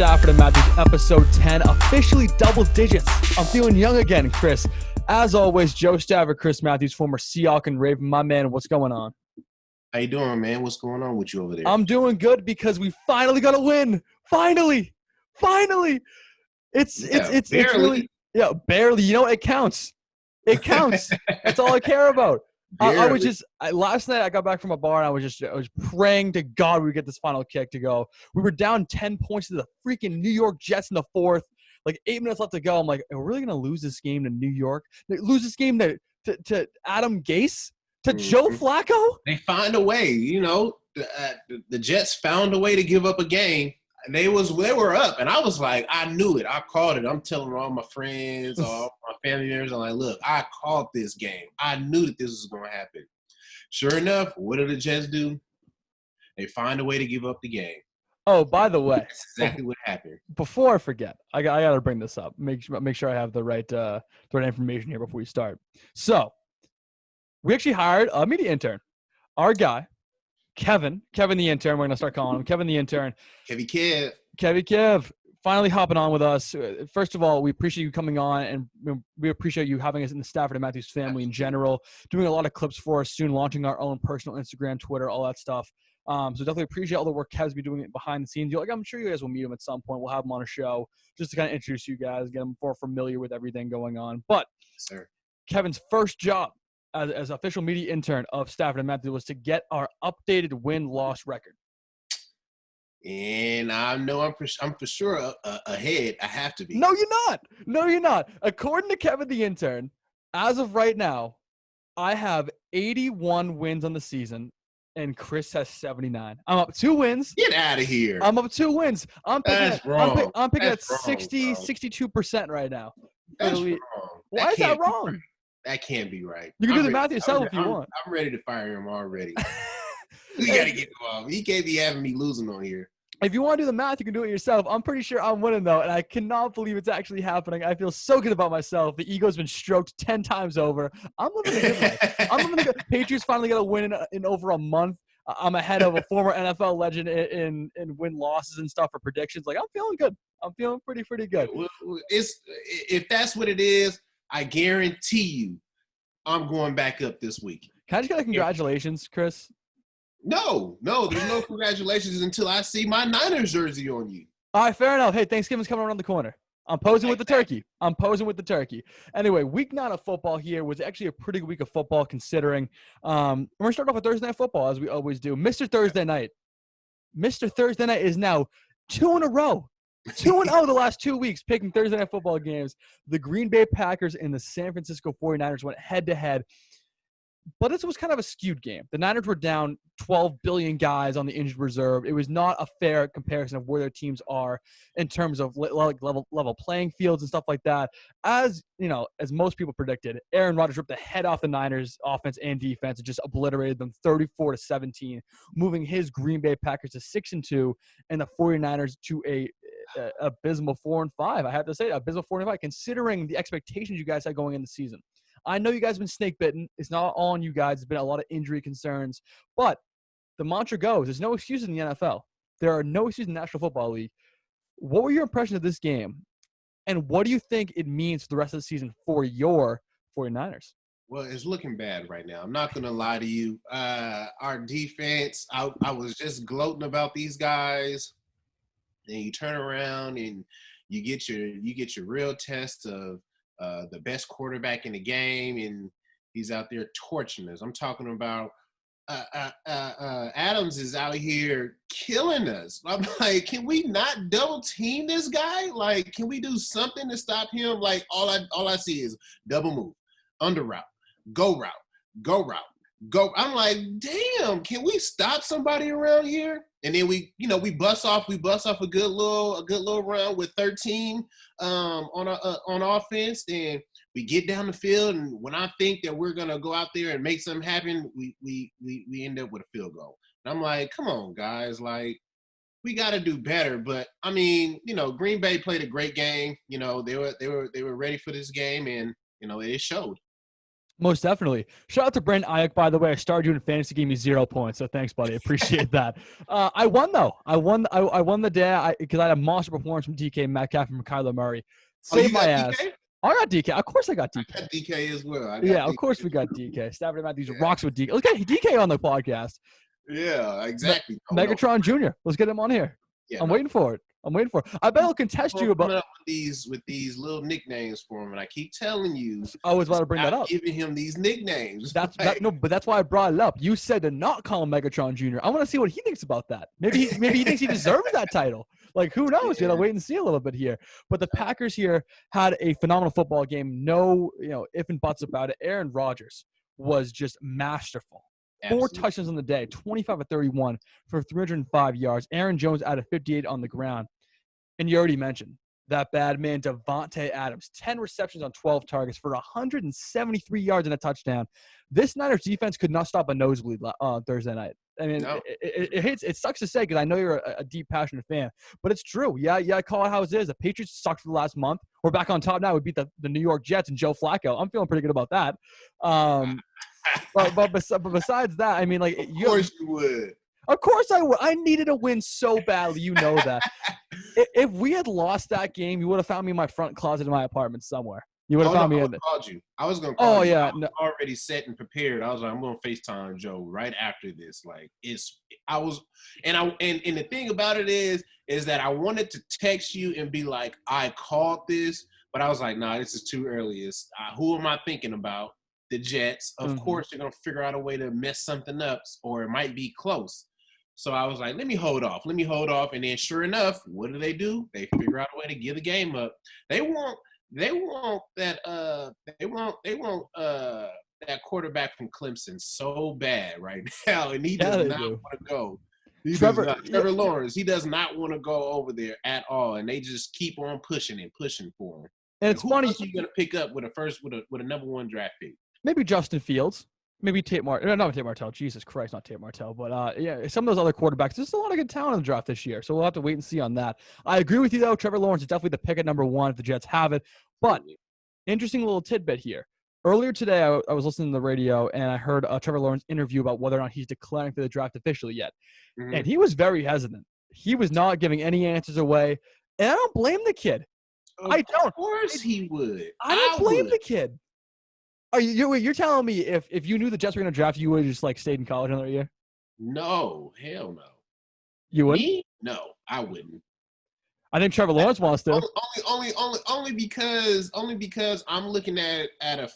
Stafford and Matthews, episode 10, officially double digits. I'm feeling young again, Chris. As always, Joe Stafford, Chris Matthews, former Seahawk and Raven. My man, what's going on? How you doing, man? What's going on with you over there? I'm doing good because we finally got a win. Finally. It's really, barely. You know, it counts. It counts. That's all I care about. Last night I got back from a bar and I was praying to God we would get this final kick to go. We were down 10 points to the freaking New York Jets in the fourth. Like 8 minutes left to go. I'm like, are we really gonna lose this game to New York? Lose this game to Adam Gase? To Joe Flacco? They find a way. You know, the Jets found a way to give up a game. They were up, and I was like, I knew it. I called it. I'm telling all my friends, all my family members, I'm like, look, I called this game. I knew that this was going to happen. Sure enough, what do the Jets do? They find a way to give up the game. Oh, by the way, that's exactly what happened. Before I forget, I got to bring this up. Make sure I have the right information here before we start. So, we actually hired a media intern. Our guy, Kevin the Intern. We're going to start calling him Kevin the Intern. Kevy Kev, finally hopping on with us. First of all, we appreciate you coming on, and we appreciate you having us in the Stafford and Matthews family in general, doing a lot of clips for us, soon launching our own personal Instagram, Twitter, all that stuff. So definitely appreciate all the work Kev's been doing behind the scenes. I'm sure you guys will meet him at some point. We'll have him on a show just to kind of introduce you guys, get him more familiar with everything going on. But sir, Kevin's first job as official media intern of Stafford and Matthews was to get our updated win-loss record. And I know I'm for sure ahead. I have to be. No, you're not. According to Kevin the Intern, as of right now, I have 81 wins on the season, and Chris has 79. I'm up 2 wins. Get out of here. I'm up 2 wins. I'm picking That's at 60, 62% right now. That's wrong. Why is that wrong? That can't be right. You can do the math yourself if you want. I'm ready to fire him already. We got to get him off. He can't be having me losing on here. If you want to do the math, you can do it yourself. I'm pretty sure I'm winning, though, and I cannot believe it's actually happening. I feel so good about myself. The ego's been stroked 10 times over. I'm living a good life. Patriots finally got a win in over a month. I'm ahead of a former NFL legend in win-losses and stuff for predictions. Like, I'm feeling good. I'm feeling pretty good. If that's what it is, I guarantee you I'm going back up this week. Can I just get a congratulations, Chris? No, there's no congratulations until I see my Niners jersey on you. All right, fair enough. Hey, Thanksgiving's coming around the corner. I'm posing with the turkey. Anyway, week 9 of football here was actually a pretty good week of football considering. We're going to start off with Thursday Night Football, as we always do. Mr. Thursday Night is now 2 in a row. 2-0 the last 2 weeks picking Thursday Night Football games. The Green Bay Packers and the San Francisco 49ers went head-to-head. But this was kind of a skewed game. The Niners were down 12 billion guys on the injured reserve. It was not a fair comparison of where their teams are in terms of level playing fields and stuff like that. As you know, as most people predicted, Aaron Rodgers ripped the head off the Niners offense and defense and just obliterated them 34-17, moving his Green Bay Packers to 6-2 and the 49ers to a abysmal 4-5. I have to say, abysmal 4-5, considering the expectations you guys had going in the season. I know you guys have been snake bitten. It's not all on you guys. There's been a lot of injury concerns. But the mantra goes, there's no excuses in the NFL. There are no excuses in the National Football League. What were your impressions of this game? And what do you think it means for the rest of the season for your 49ers? Well, it's looking bad right now. I'm not going to lie to you. Our defense, I was just gloating about these guys. And you turn around and you get your real test of the best quarterback in the game, and he's out there torching us. I'm talking about Adams is out here killing us. I'm like, can we not double team this guy? Like, can we do something to stop him? Like, all I see is double move, under route, go route, go. I'm like, damn, can we stop somebody around here? And then we bust off a good little run with 13 on offense, and we get down the field. And when I think that we're gonna go out there and make something happen, we end up with a field goal. And I'm like, come on, guys, like we got to do better. But I mean, Green Bay played a great game. They were ready for this game, and it showed. Most definitely. Shout out to Brandon Ayuk, by the way. I started you in fantasy, gave me 0 points. So thanks, buddy. Appreciate that. I won though. I won the day because I had a monster performance from DK Metcalf and from Kyler Murray. Saved my ass. DK? I got DK. Of course I got DK. I got DK as well. Yeah, of course we got DK. Stafford and Matthews rocks with DK. Let's get DK on the podcast. Yeah, exactly. Megatron Jr. Let's get him on here. Yeah, I'm waiting for it. I bet he'll contest you about with these little nicknames for him, and I keep telling you. I was about to bring that up. Giving him these nicknames. But that's why I brought it up. You said to not call him Megatron Jr. I want to see what he thinks about that. Maybe he thinks he deserves that title. Like, who knows? You gotta wait and see a little bit here. But the Packers here had a phenomenal football game. No, if and buts about it. Aaron Rodgers was just masterful. Absolutely. 4 touchdowns on the day, 25 of 31 for 305 yards. Aaron Jones out of 58 on the ground. And you already mentioned that bad man, Devontae Adams, 10 receptions on 12 targets for 173 yards and a touchdown. This Niners defense could not stop a nosebleed Thursday night. I mean, it sucks to say because I know you're a deep, passionate fan, but it's true. Yeah, I call it how it is. The Patriots sucked for the last month. We're back on top now. We beat the New York Jets and Joe Flacco. I'm feeling pretty good about that. But besides that, I mean, like, of course you would. Of course I would. I needed a win so badly. You know that. If we had lost that game, you would have found me in my front closet in my apartment somewhere. You would have found me in there. I was going to call you. Yeah. I was already set and prepared. I was like, I'm going to FaceTime Joe right after this. Like, and the thing about it is that I wanted to text you and be like, I called this, but I was like, nah, this is too early. Who am I thinking about? The Jets. Of course, they're going to figure out a way to mess something up, or it might be close. So I was like, let me hold off. And then sure enough, what do? They figure out a way to give the game up. They want that quarterback from Clemson so bad right now, and he does not want to go. Trevor Lawrence, he does not want to go over there at all, and they just keep on pushing for him. And it's funny, who are you going to pick up with a number 1 draft pick? Maybe Justin Fields. Maybe Tate Martell. Not Tate Martell. Jesus Christ, not Tate Martell. But, some of those other quarterbacks. There's a lot of good talent in the draft this year, so we'll have to wait and see on that. I agree with you, though. Trevor Lawrence is definitely the pick at number 1 if the Jets have it. But interesting little tidbit here. Earlier today, I was listening to the radio, and I heard a Trevor Lawrence interview about whether or not he's declaring for the draft officially yet. Mm-hmm. And he was very hesitant. He was not giving any answers away. And I don't blame the kid. I don't. Of course he would. I don't blame the kid. You're telling me if you knew the Jets were going to draft you, would have just stayed in college another year? No, hell no. You wouldn't? Me? No, I wouldn't. I think Trevor Lawrence wants to. Only because I'm looking at a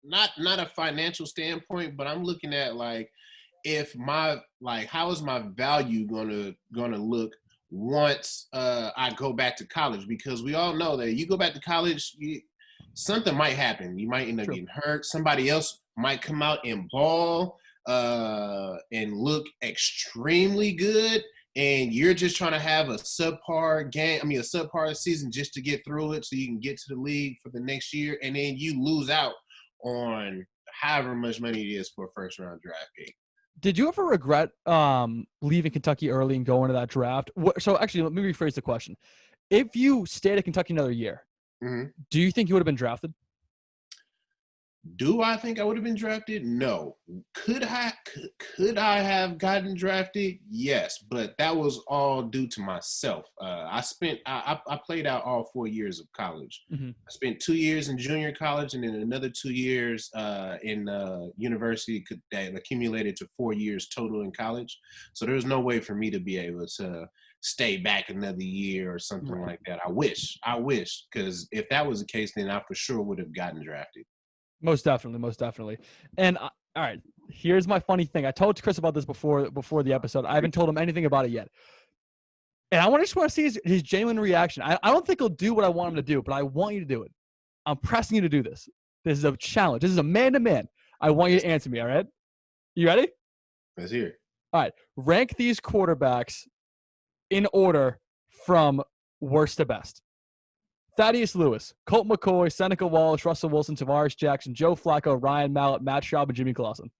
not a financial standpoint, but I'm looking at if how is my value gonna look once I go back to college? Because we all know that you go back to college, something might happen. You might end up getting hurt. Somebody else might come out and ball and look extremely good, and you're just trying to have a subpar season just to get through it so you can get to the league for the next year, and then you lose out on however much money it is for a first-round draft pick. Did you ever regret leaving Kentucky early and going to that draft? So actually, let me rephrase the question. If you stayed at Kentucky another year, do you think you would have been drafted? Do I think I would have been drafted? No. Could I have gotten drafted? Yes, but that was all due to myself. I played out all 4 years of college. Mm-hmm. I spent 2 years in junior college and then another 2 years in university that accumulated to 4 years total in college. So there was no way for me to be able to stay back another year or something like that. I wish, because if that was the case, then I for sure would have gotten drafted. Most definitely. And all right, here's my funny thing. I told Chris about this before the episode. I haven't told him anything about it yet. And I just want to see his genuine reaction. I don't think he'll do what I want him to do, but I want you to do it. I'm pressing you to do this. This is a challenge. This is a man-to-man. I want you to answer me, all right? You ready? Let's hear it. All right. Rank these quarterbacks in order from worst to best. Thaddeus Lewis, Colt McCoy, Seneca Wallace, Russell Wilson, Tavares Jackson, Joe Flacco, Ryan Mallett, Matt Schaub, and Jimmy Clausen.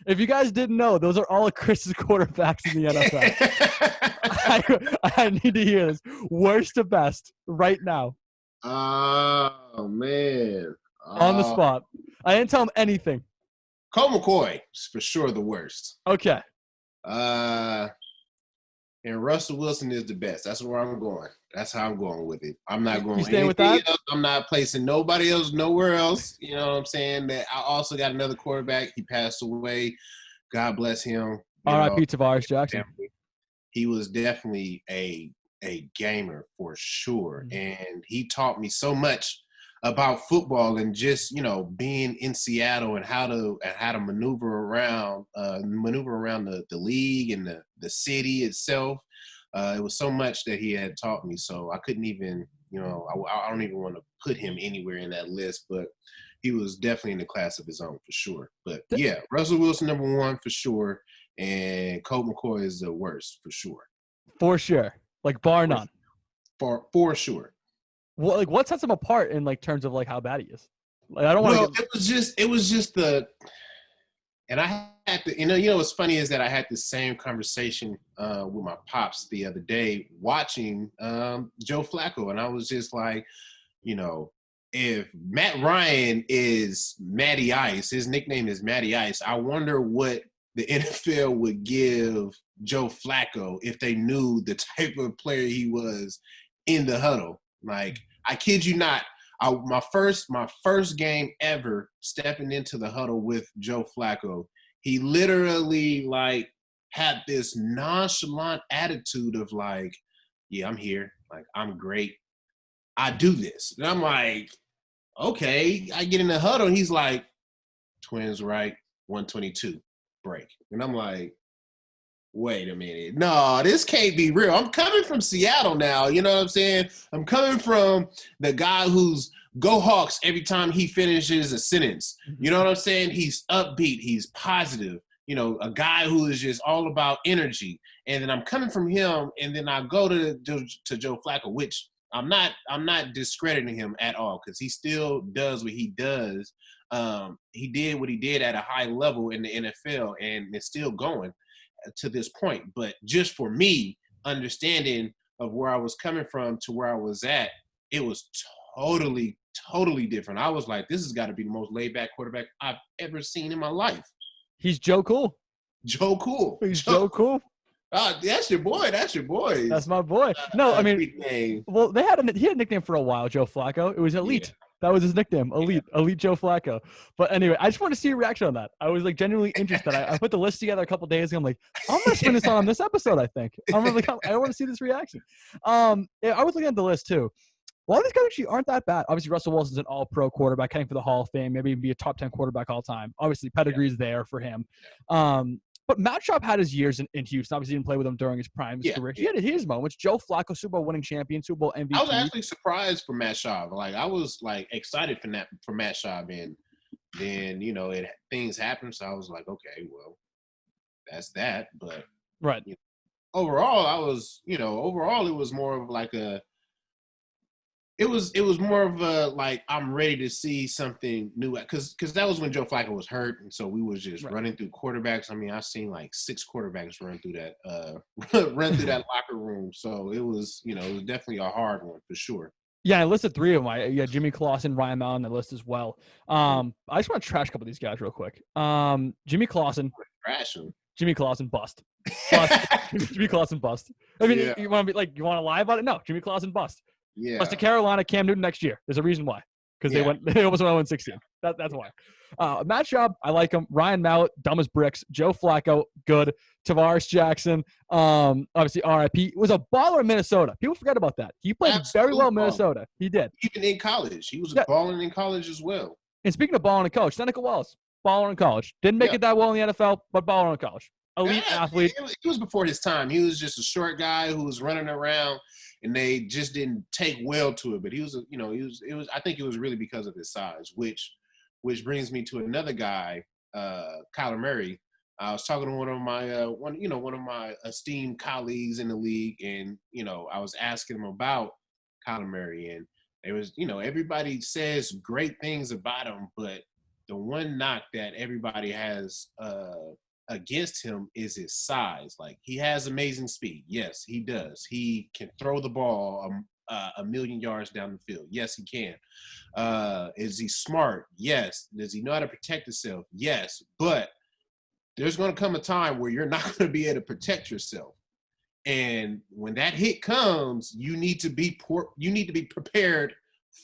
If you guys didn't know, those are all of Chris's quarterbacks in the NFL. I need to hear this. Worst to best right now. Oh, man. On the spot. I didn't tell him anything. Colt McCoy is for sure the worst. Okay. And Russell Wilson is the best. That's where I'm going. That's how I'm going with it. I'm not going You with staying with anything that? else. I'm not placing nobody else nowhere else. You know what I'm saying? That I also got another quarterback. He passed away. God bless him. R.I.P. Tavares Jackson. He was definitely a gamer for sure. And he taught me so much about football and just, being in Seattle and how to maneuver around the league and the city itself. It was so much that he had taught me. So I couldn't even, I don't even want to put him anywhere in that list, but he was definitely in the class of his own for sure. But yeah, Russell Wilson, number one for sure. And Colt McCoy is the worst for sure. For sure. Like bar none. For sure. What sets him apart in terms of how bad he is? I don't want to. It was just and I had to, what's funny is that I had the same conversation with my pops the other day watching Joe Flacco, and I was just like, if Matt Ryan is Matty Ice, his nickname is Matty Ice, I wonder what the NFL would give Joe Flacco if they knew the type of player he was in the huddle. Like, I kid you not, my first game ever stepping into the huddle with Joe Flacco, he literally had this nonchalant attitude of yeah, I'm here. I'm great. I do this. And I'm like, okay. I get in the huddle and he's like, Twins right, 122, break. And I'm like, wait a minute. No, this can't be real. I'm coming from Seattle now. You know what I'm saying? I'm coming from the guy who's go Hawks every time he finishes a sentence. You know what I'm saying? He's upbeat. He's positive. A guy who is just all about energy. And then I'm coming from him, and then I go to Joe Flacco, which I'm not discrediting him at all because he still does what he does. He did what he did at a high level in the NFL, and it's still going to this point. But just for me, understanding of where I was coming from to where I was at, it was totally different. I was like, this has got to be the most laid-back quarterback I've ever seen in my life. He's Joe Cool. Joe Cool. He's Joe Cool. That's your boy. That's your boy. That's my boy. No, I mean, well, he had a nickname for a while, Joe Flacco. It was Elite. Yeah. That was his nickname, Elite Joe Flacco. But anyway, I just want to see your reaction on that. I was genuinely interested. I put the list together a couple days ago. I'm like, I'm gonna spin this on this episode. I think I want to see this reaction. I was looking at the list too. A lot of these guys actually aren't that bad. Obviously, Russell Wilson's an all-pro quarterback, heading for the Hall of Fame, maybe even be a top 10 quarterback all time. Obviously, pedigree's there for him. But Matt Schaub had his years in Houston. Obviously, didn't play with him during his prime of his career. He had his moments. Joe Flacco, Super Bowl winning champion, Super Bowl MVP. I was actually surprised for Matt Schaub. I was excited for Matt Schaub, and then things happened. So I was like, okay, well, that's that. But right. Overall, it was more of It was more of a I'm ready to see something new because that was when Joe Flacco was hurt, and so we was just running through quarterbacks. I mean, I've seen 6 quarterbacks run through that locker room. So it was it was definitely a hard one for sure. Yeah, I listed 3 of them. Yeah, Jimmy Clausen, Ryan Mallett on the list as well. I just want to trash a couple of these guys real quick. Jimmy Clausen. Trash him. Jimmy Clausen bust. Jimmy Clausen bust. I mean, you want to you want to lie about it? No, Jimmy Clausen bust. Yeah. Plus to Carolina, Cam Newton next year. There's a reason why. Because they almost went 0-16. That's why. Matt Schaub, I like him. Ryan Mallett, dumb as bricks. Joe Flacco, good. Tavares Jackson, obviously RIP. Was a baller in Minnesota. People forget about that. He played very well in Minnesota. He did. Even in college. He was balling in college as well. And speaking of balling in college, Seneca Wallace, baller in college. Didn't make it that well in the NFL, but baller in college. Elite athlete. He was before his time. He was just a short guy who was running around, and they just didn't take well to it. But he was, I think it was really because of his size, which brings me to another guy, Kyler Murray. I was talking to one of my esteemed colleagues in the league, and I was asking him about Kyler Murray, and it was, everybody says great things about him, but the one knock that everybody has against him is his size. He has amazing speed. Yes, he does. He can throw the ball a million yards down the field? Yes, he can. Is he smart? Yes. Does he know how to protect himself? Yes. But there's going to come a time where you're not going to be able to protect yourself. And when that hit comes, you need to be prepared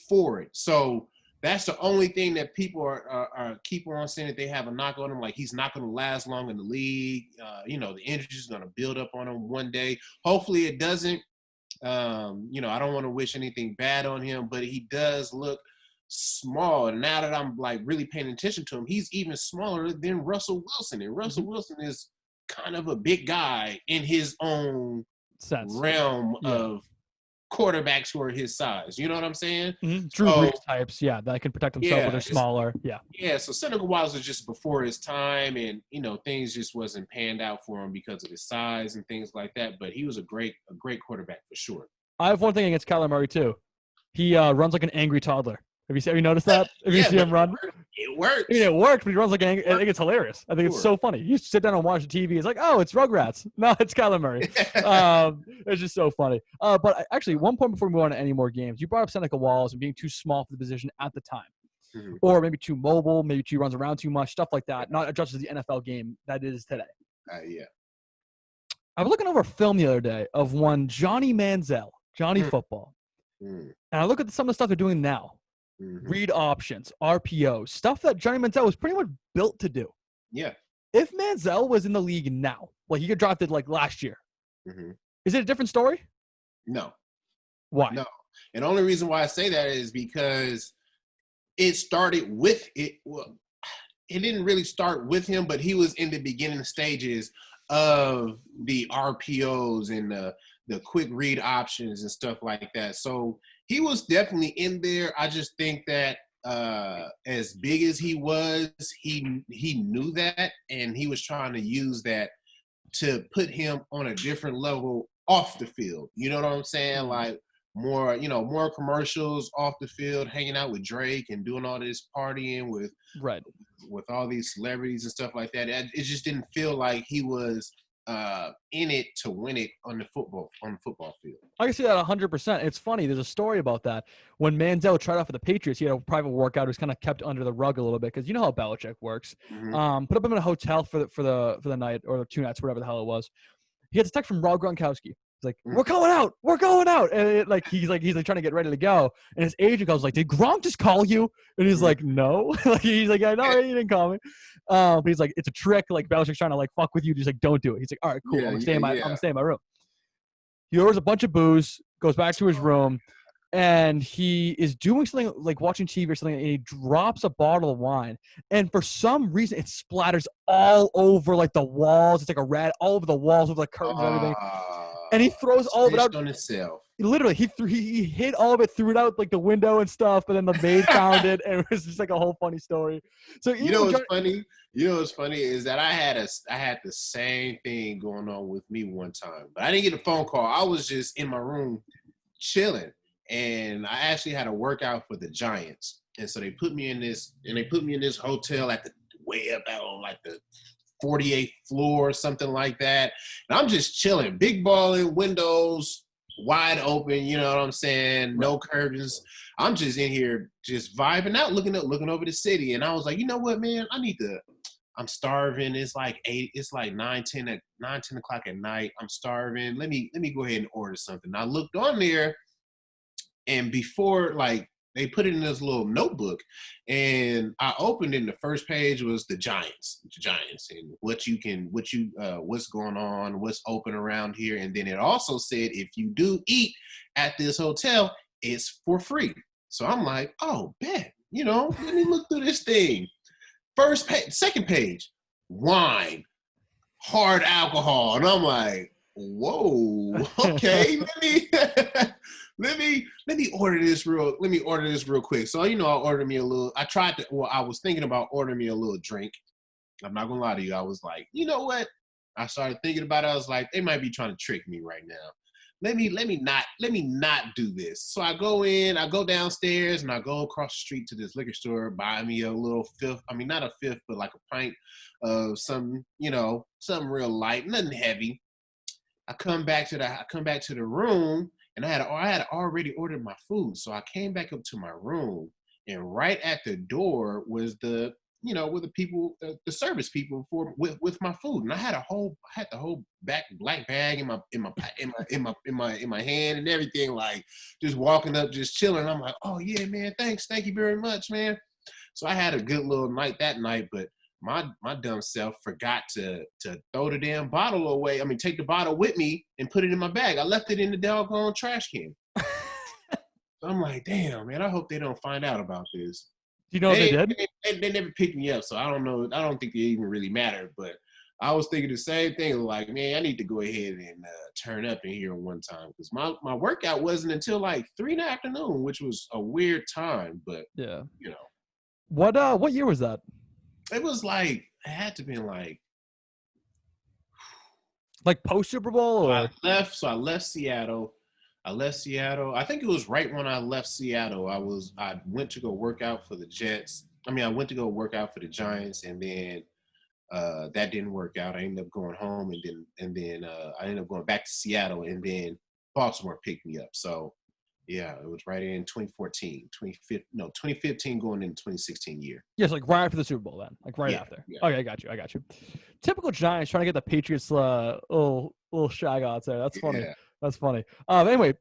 for it. So that's the only thing that people are keep on saying that they have a knock on him. Like, he's not going to last long in the league. The injury is going to build up on him one day. Hopefully it doesn't. I don't want to wish anything bad on him, but he does look small. And now that I'm like really paying attention to him, he's even smaller than Russell Wilson. And Russell Wilson is kind of a big guy in his own realm of quarterbacks who are his size. You know what I'm saying? Drew Brees types, that can protect themselves, but they're smaller. Yeah, so Seneca Wiles was just before his time, and things just wasn't panned out for him because of his size and things like that. But he was a great quarterback for sure. I have one thing against Kyler Murray too. He runs like an angry toddler. Have you noticed that? Have you seen him run? It works. I mean, it works, but he runs like an angry. I think it's hilarious. I think it's so funny. You sit down and watch the TV. It's like, oh, it's Rugrats. No, it's Kyler Murray. It's just so funny. But actually, one point before we move on to any more games, you brought up Seneca Wiles and being too small for the position at the time, or maybe too mobile, maybe he runs around too much, stuff like that. Not adjusted to the NFL game that it is today. I was looking over a film the other day of one Johnny Manziel, Johnny Football, and I look at some of the stuff they're doing now. Read options, RPO, stuff that Johnny Manziel was pretty much built to do. Yeah. If Manziel was in the league now, like he got drafted like last year, is it a different story? No. Why? No. And the only reason why I say that is because it started with it. Well, it didn't really start with him, but he was in the beginning stages of the RPOs and the quick read options and stuff like that. So he was definitely in there. I just think that as big as he was, he knew that, and he was trying to use that to put him on a different level off the field. You know what I'm saying? Like more commercials off the field, hanging out with Drake and doing all this partying with all these celebrities and stuff like that. It just didn't feel like he was in it to win it on the football field. I can see that 100%. It's funny. There's a story about that. When Manziel tried out for the Patriots, he had a private workout. It was kind of kept under the rug a little bit because you know how Belichick works. Put up him in a hotel for the night or the 2 nights, whatever the hell it was. He gets a text from Rob Gronkowski. He's like, we're going out. And he's trying to get ready to go. And his agent goes like, did Gronk just call you? And he's like, no. He's like, I know he didn't call me. But he's like, it's a trick. Like Belichick's trying to like fuck with you. Just like, don't do it. He's like, all right, cool. I'm gonna stay in my room. He orders a bunch of booze, goes back to his room, and he is doing something like watching TV or something, and he drops a bottle of wine. And for some reason, it splatters all over like the walls. It's like a red all over the walls, over the curtains and everything. And he throws all of it out on himself. Literally, he hid all of it, threw it out like the window and stuff. But then the maid found it, and it was just like a whole funny story. So what's funny? You know what's funny is that I had the same thing going on with me one time, but I didn't get a phone call. I was just in my room chilling, and I actually had a workout for the Giants, and so they put me in this hotel at the way up out on like the 48th floor or something like that. And I'm just chilling, big balling, windows wide open, you know what I'm saying? No curtains. I'm just in here just vibing out, looking over the city. And I was like, you know what, man? I'm starving. It's like 9, 10 o'clock at night. I'm starving. Let me go ahead and order something. I looked on there, and before they put it in this little notebook, and I opened it, and the first page was the Giants and what's going on, what's open around here. And then it also said, if you do eat at this hotel, it's for free. So I'm like, oh, bet, let me look through this thing. First page, second page, wine, hard alcohol. And I'm like, whoa, okay, let me order this real quick. So, I ordered me a little, I was thinking about ordering me a little drink. I'm not gonna lie to you. I was like, you know what? I started thinking about it. I was like, they might be trying to trick me right now. Let me not do this. So I go downstairs, and I go across the street to this liquor store, buy me a little fifth. I mean, not a fifth, but like a pint of something real light, nothing heavy. I come back to the room, and I had already ordered my food. So I came back up to my room, and right at the door was with the people, the service people with my food, and I had the whole black bag in my hand and everything, like just walking up, just chilling. I'm like, oh yeah, man, thank you very much, man. So I had a good little night that night, but my dumb self forgot to throw the damn bottle away. I mean, take the bottle with me and put it in my bag. I left it in the doggone trash can. So I'm like, damn, man, I hope they don't find out about this. Do you know what they did? They never picked me up, so I don't know. I don't think they even really mattered. But I was thinking the same thing. Like, man, I need to go ahead and turn up in here one time, because my workout wasn't until like 3 in the afternoon, which was a weird time. But yeah, what year was that? It was like, it had to be like post Super Bowl, or I left Seattle. I think it was right when I left Seattle. I went to go work out for the Jets. I went to go work out for the Giants, and then that didn't work out. I ended up going home, and then I ended up going back to Seattle, and then Baltimore picked me up. So yeah, it was right in 2015 going into 2016 year. Yes, like right after the Super Bowl then. Like right after. Yeah. Okay, I got you. Typical Giants trying to get the Patriots little shag outs there. That's funny. Yeah. That's funny. Anyway,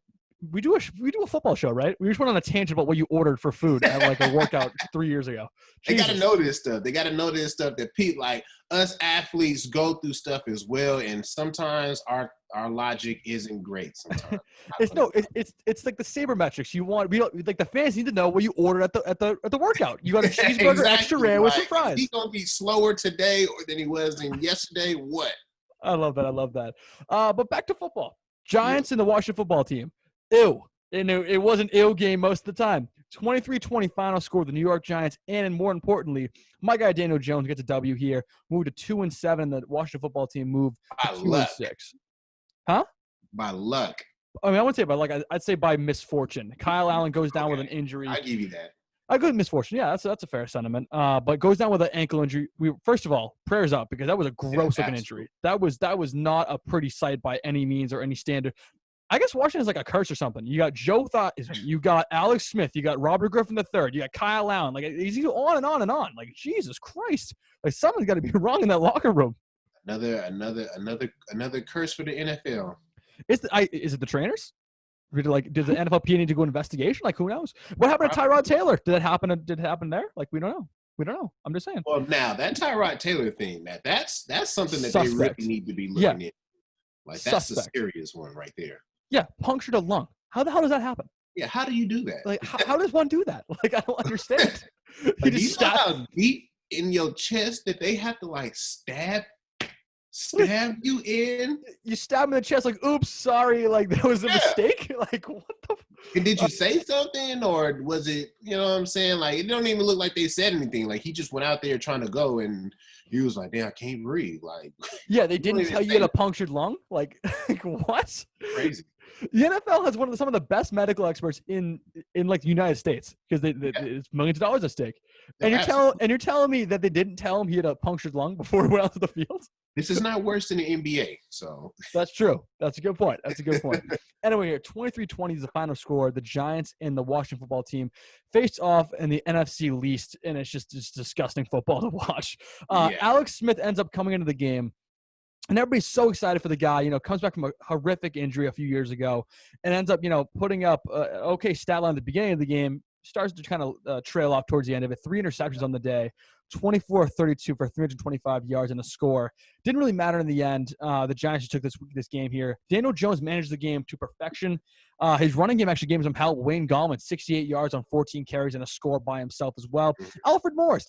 we do a football show, right? We just went on a tangent about what you ordered for food at like a workout 3 years ago. They got to know this stuff. They got to know this stuff that people like us athletes go through stuff as well, and sometimes our logic isn't great. Sometimes it's like the sabermetrics. Like the fans need to know what you ordered at the workout. You got a cheeseburger, exactly. Extra rare with some fries. He's gonna be slower today than he was in yesterday. What? I love that. But back to football. Giants and the Washington football team. Ew. And it was an ew game most of the time. 23-20 final score of the New York Giants, and more importantly, my guy Daniel Jones gets a W here. Moved to 2-7. The Washington football team moved to 2-6. Huh? By luck. I wouldn't say by luck. I'd say by misfortune. Kyle Allen goes down with an injury. I give you that. A good misfortune. Yeah, that's a fair sentiment. But goes down with an ankle injury. First of all, prayers up, because that was a gross looking injury. That was not a pretty sight by any means or any standard. I guess Washington's like a curse or something. You got Joe Theismann, you got Alex Smith, you got Robert Griffin III, you got Kyle Allen. Like, he's on and on and on. Like, Jesus Christ! Like, something's got to be wrong in that locker room. Another curse for the NFL. Is it the trainers? Did the NFLPA need to go investigation? Like, who knows? What happened to Tyrod Taylor? Did it happen there? Like, we don't know. I'm just saying. Well, now that Tyrod Taylor thing, that's something that they really need to be looking at. Like, that's a serious one right there. Yeah, punctured a lung. How the hell does that happen? Yeah, how do you do that? Like, how does one do that? Like, I don't understand. Like, do you know how deep in your chest that they have to like stab you in? You stab him in the chest, like, oops, sorry, like that was a mistake. Like, what the? And did you say something, or was it? You know what I'm saying? Like, it don't even look like they said anything. Like, he just went out there trying to go, and he was like, "Damn, I can't breathe." Like, yeah, they didn't tell you had a punctured lung. Like what? Crazy. The NFL has some of the best medical experts in like the United States, because it's millions of dollars at stake. And you're telling me that they didn't tell him he had a punctured lung before he went out to the field? This is not worse than the NBA. So that's true. That's a good point. Anyway, here 23-20 is the final score. The Giants and the Washington football team faced off in the NFC least, and it's disgusting football to watch. Alex Smith ends up coming into the game. And everybody's so excited for the guy, comes back from a horrific injury a few years ago and ends up, putting up okay stat line at the beginning of the game, starts to kind of trail off towards the end of it. 3 interceptions on the day, 24-32 for 325 yards and a score. Didn't really matter in the end. The Giants just took this game here. Daniel Jones managed the game to perfection. His running game actually gave him some help. Wayne Gallman, 68 yards on 14 carries and a score by himself as well. Alfred Morris,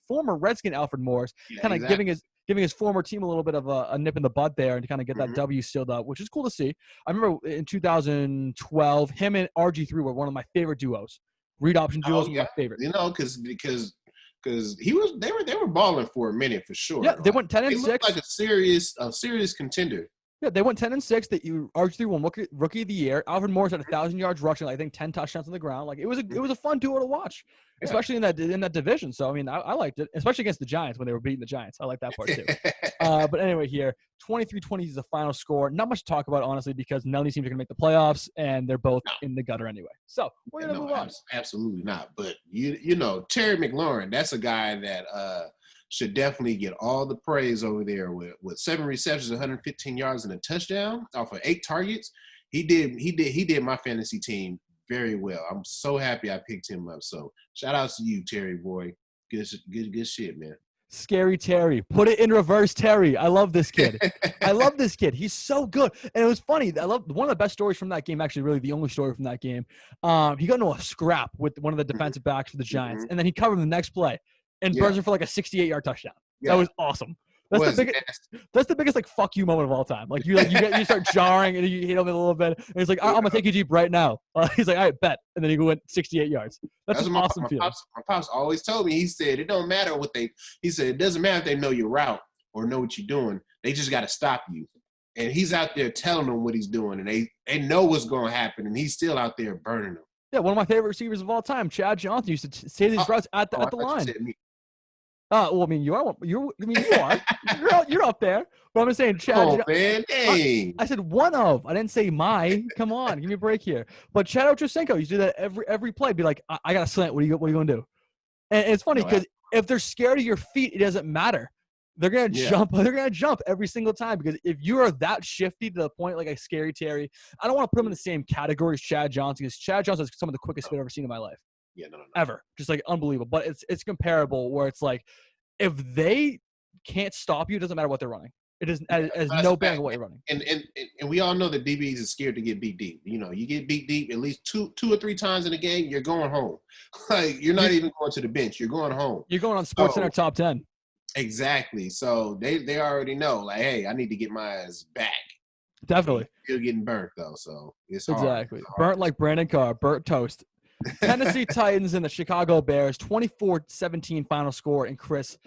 former Redskin Alfred Morris, kind of giving his former team a little bit of a nip in the bud there and to kind of get that W sealed up, which is cool to see. I remember in 2012, him and RG3 were one of my favorite duos. Read option duos were my favorite. Because they were balling for a minute for sure. Yeah, they went 10-6. They looked like a serious contender. Yeah, they went 10-6. That you RG3 won rookie of the year. Alfred Morris had 1,000 yards rushing, I think 10 touchdowns on the ground. Like it was a fun duo to watch, especially in that division. So I mean, I liked it, especially against the Giants when they were beating the Giants. I like that part too. But anyway, here 23-20 is the final score. Not much to talk about, honestly, because none of these teams are going to make the playoffs, and they're both in the gutter anyway. So we're going to move on. Absolutely not. But you know, Terry McLaurin, that's a guy that should definitely get all the praise over there with 7 receptions, 115 yards, and a touchdown off of 8 targets. He did my fantasy team very well. I'm so happy I picked him up. So shout out to you, Terry boy. Good shit, man. Scary Terry. Put it in reverse, Terry. I love this kid. I love this kid. He's so good. And it was funny. I love one of the best stories from that game, actually, really the only story from that game. He got into a scrap with one of the defensive backs for the Giants, and then he covered him the next play and burns him for like a 68-yard touchdown. That was awesome. That's the biggest like fuck you moment of all time. Like you start jarring and you hit him a little bit, and he's like, I'm gonna take you deep right now. He's like, all right, bet, and then he went 68 yards. That's an awesome feeling. My pops always told me. He said it don't matter what they. He said it doesn't matter if they know your route or know what you're doing. They just got to stop you. And he's out there telling them what he's doing, and they know what's going to happen, and he's still out there burning them. Yeah, one of my favorite receivers of all time, Chad Johnson, used to say these routes at the line. Well, I mean, you are. You're up there. But I'm just saying, Chad. Man, dang. I said one of. I didn't say my. Come on, give me a break here. But Chad Ochocinco used to do that every play. Be like, I got a slant. What are you going to do? And it's funny because if they're scared of your feet, it doesn't matter. They're gonna jump. They're gonna jump every single time because if you are that shifty to the point like a Scary Terry, I don't want to put him in the same category as Chad Johnson because Chad Johnson is some of the quickest feet I've ever seen in my life. Yeah, no. Ever. Just like unbelievable. But it's comparable where it's like if they can't stop you, it doesn't matter what they're running. It is as no bearing on what you're running. And we all know that DBs is scared to get beat deep. You know, you get beat deep at least two or three times in a game, you're going home. Like you're not even going to the bench. You're going home. You're going on SportsCenter top 10. Exactly. So they already know, like, hey, I need to get my ass back. Definitely. Still getting burnt though, so it's hard. Exactly. Burnt like Brandon Carr, burnt toast. Tennessee Titans and the Chicago Bears, 24-17 final score. And Chris,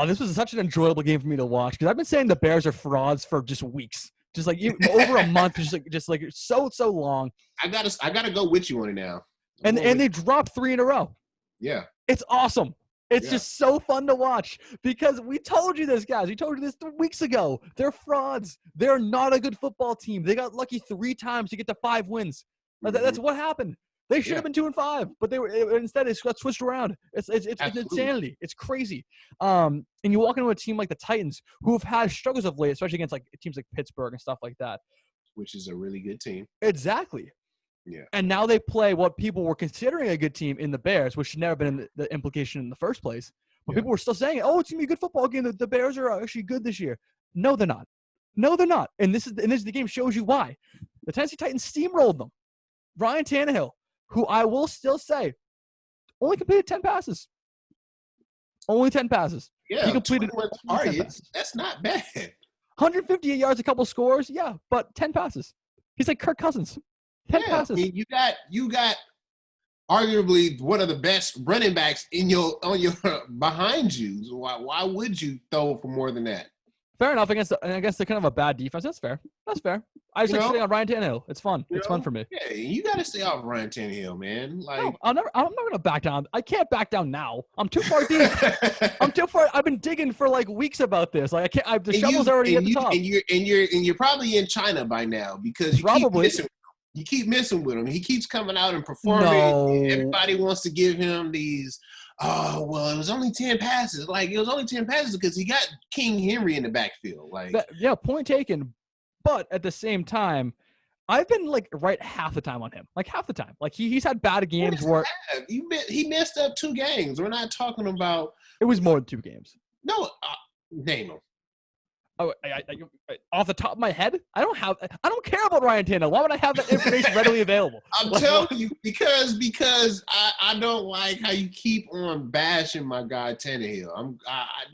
this was such an enjoyable game for me to watch because I've been saying the Bears are frauds for just weeks, just like over a month, just like so long. I gotta go with you on it now. And they dropped 3 in a row. Yeah, it's awesome. It's just so fun to watch because we told you this, guys. We told you this 3 weeks ago. They're frauds. They're not a good football team. They got lucky 3 times to get to 5 wins. That's what happened. They should have been 2-5, but instead it got switched around. It's insanity. It's crazy. And you walk into a team like the Titans, who have had struggles of late, especially against like teams like Pittsburgh and stuff like that, which is a really good team. Exactly. Yeah. And now they play what people were considering a good team in the Bears, which should never have been the implication in the first place. But people were still saying, "Oh, it's gonna be a good football game. The Bears are actually good this year." No, they're not. No, they're not. And this the game shows you why. The Tennessee Titans steamrolled them. Ryan Tannehill, who I will still say, only completed 10 passes. Only 10 passes. Yeah, he completed 10 passes. That's not bad. 158 yards, a couple scores, yeah, but 10 passes. He's like Kirk Cousins. 10 passes. I mean, you got arguably one of the best running backs on your behind you. So why would you throw for more than that? Fair enough against the kind of a bad defense. That's fair. I just like sitting on Ryan Tannehill. It's fun. It's fun for me. Yeah, you got to stay off Ryan Tannehill, man. Like, no, I'm not going to back down. I can't back down now. I'm too far deep. I'm too far. I've been digging for like weeks about this. Like I can't. The shovel's already at the top. And you're probably in China by now because you keep messing with him. He keeps coming out and performing. No. Everybody wants to give him these. Oh, well, it was only 10 passes. Like, it was only 10 passes because he got King Henry in the backfield. Like, point taken. But at the same time, I've been like right half the time on him. Like half the time. Like he's had bad games where he messed up 2 games. We're not talking about. It was more than 2 games. No, name them. Oh, off the top of my head, I don't care about Ryan Tannehill. Why would I have that information readily available? I'm telling you because I don't like how you keep on bashing my guy Tannehill.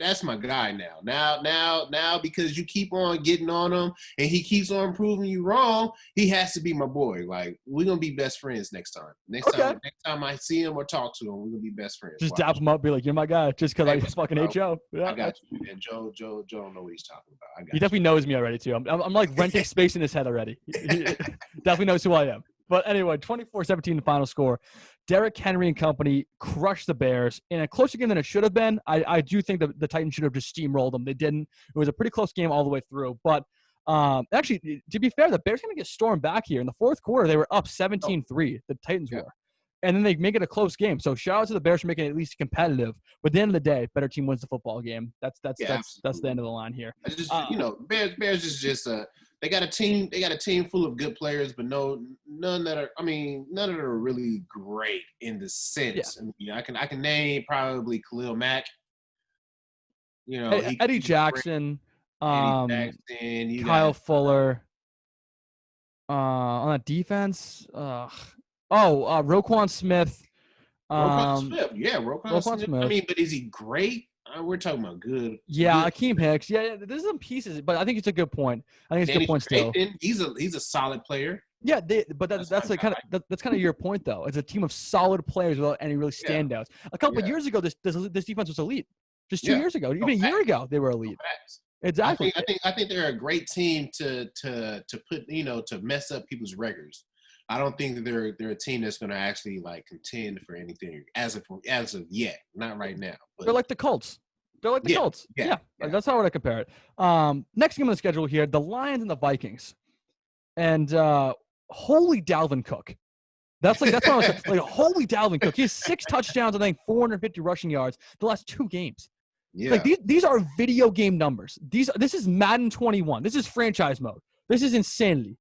That's my guy now. Now because you keep on getting on him and he keeps on proving you wrong, he has to be my boy. Like we're gonna be best friends next time. Next time I see him or talk to him, we're gonna be best friends. Just dap him up, be like, "You're my guy," just because I fucking hate Joe. Yeah. I got you. And Joe don't know what he's talking about. about. I got He definitely knows me already too. I'm like renting space in his head already. He definitely knows who I am. But anyway, 24-17 the final score. Derrick Henry and company crushed the Bears in a closer game than it should have been. I do think that the Titans should have just steamrolled them. They didn't. It was a pretty close game all the way through. But actually, to be fair, the Bears going to get stormed back here. In the fourth quarter, they were up 17-3. The Titans were. And then they make it a close game. So shout out to the Bears for making it at least competitive. But at the end of the day, better team wins the football game. That's the end of the line here. I just Bears is just they got a team. They got a team full of good players, but none that are really great in the sense. Yeah. I can name probably Khalil Mack. Eddie Jackson, Kyle got Fuller. On that defense, Roquan Smith. Roquan Smith. I mean, but is he great? We're talking about good. Yeah, Akeem Hicks. Yeah, there's some pieces, but I think it's a good point. I think it's a good point still. He's a solid player. Yeah, but that's kind of your point though. It's a team of solid players without any really standouts. A couple of years ago, this defense was elite. Just 2 years ago, even a year ago, they were elite. Exactly. I think they're a great team to put to mess up people's records. I don't think that they're a team that's going to actually like contend for anything as of yet. Not right now. But they're like the Colts. Colts. Yeah. That's how I would compare it. Next game on the schedule here: the Lions and the Vikings. And holy Dalvin Cook. That's what I was like. Holy Dalvin Cook. He has 6 touchdowns and I think 450 rushing yards the last 2 games. Yeah. Like these are video game numbers. This is Madden 21. This is franchise mode. This is insanity.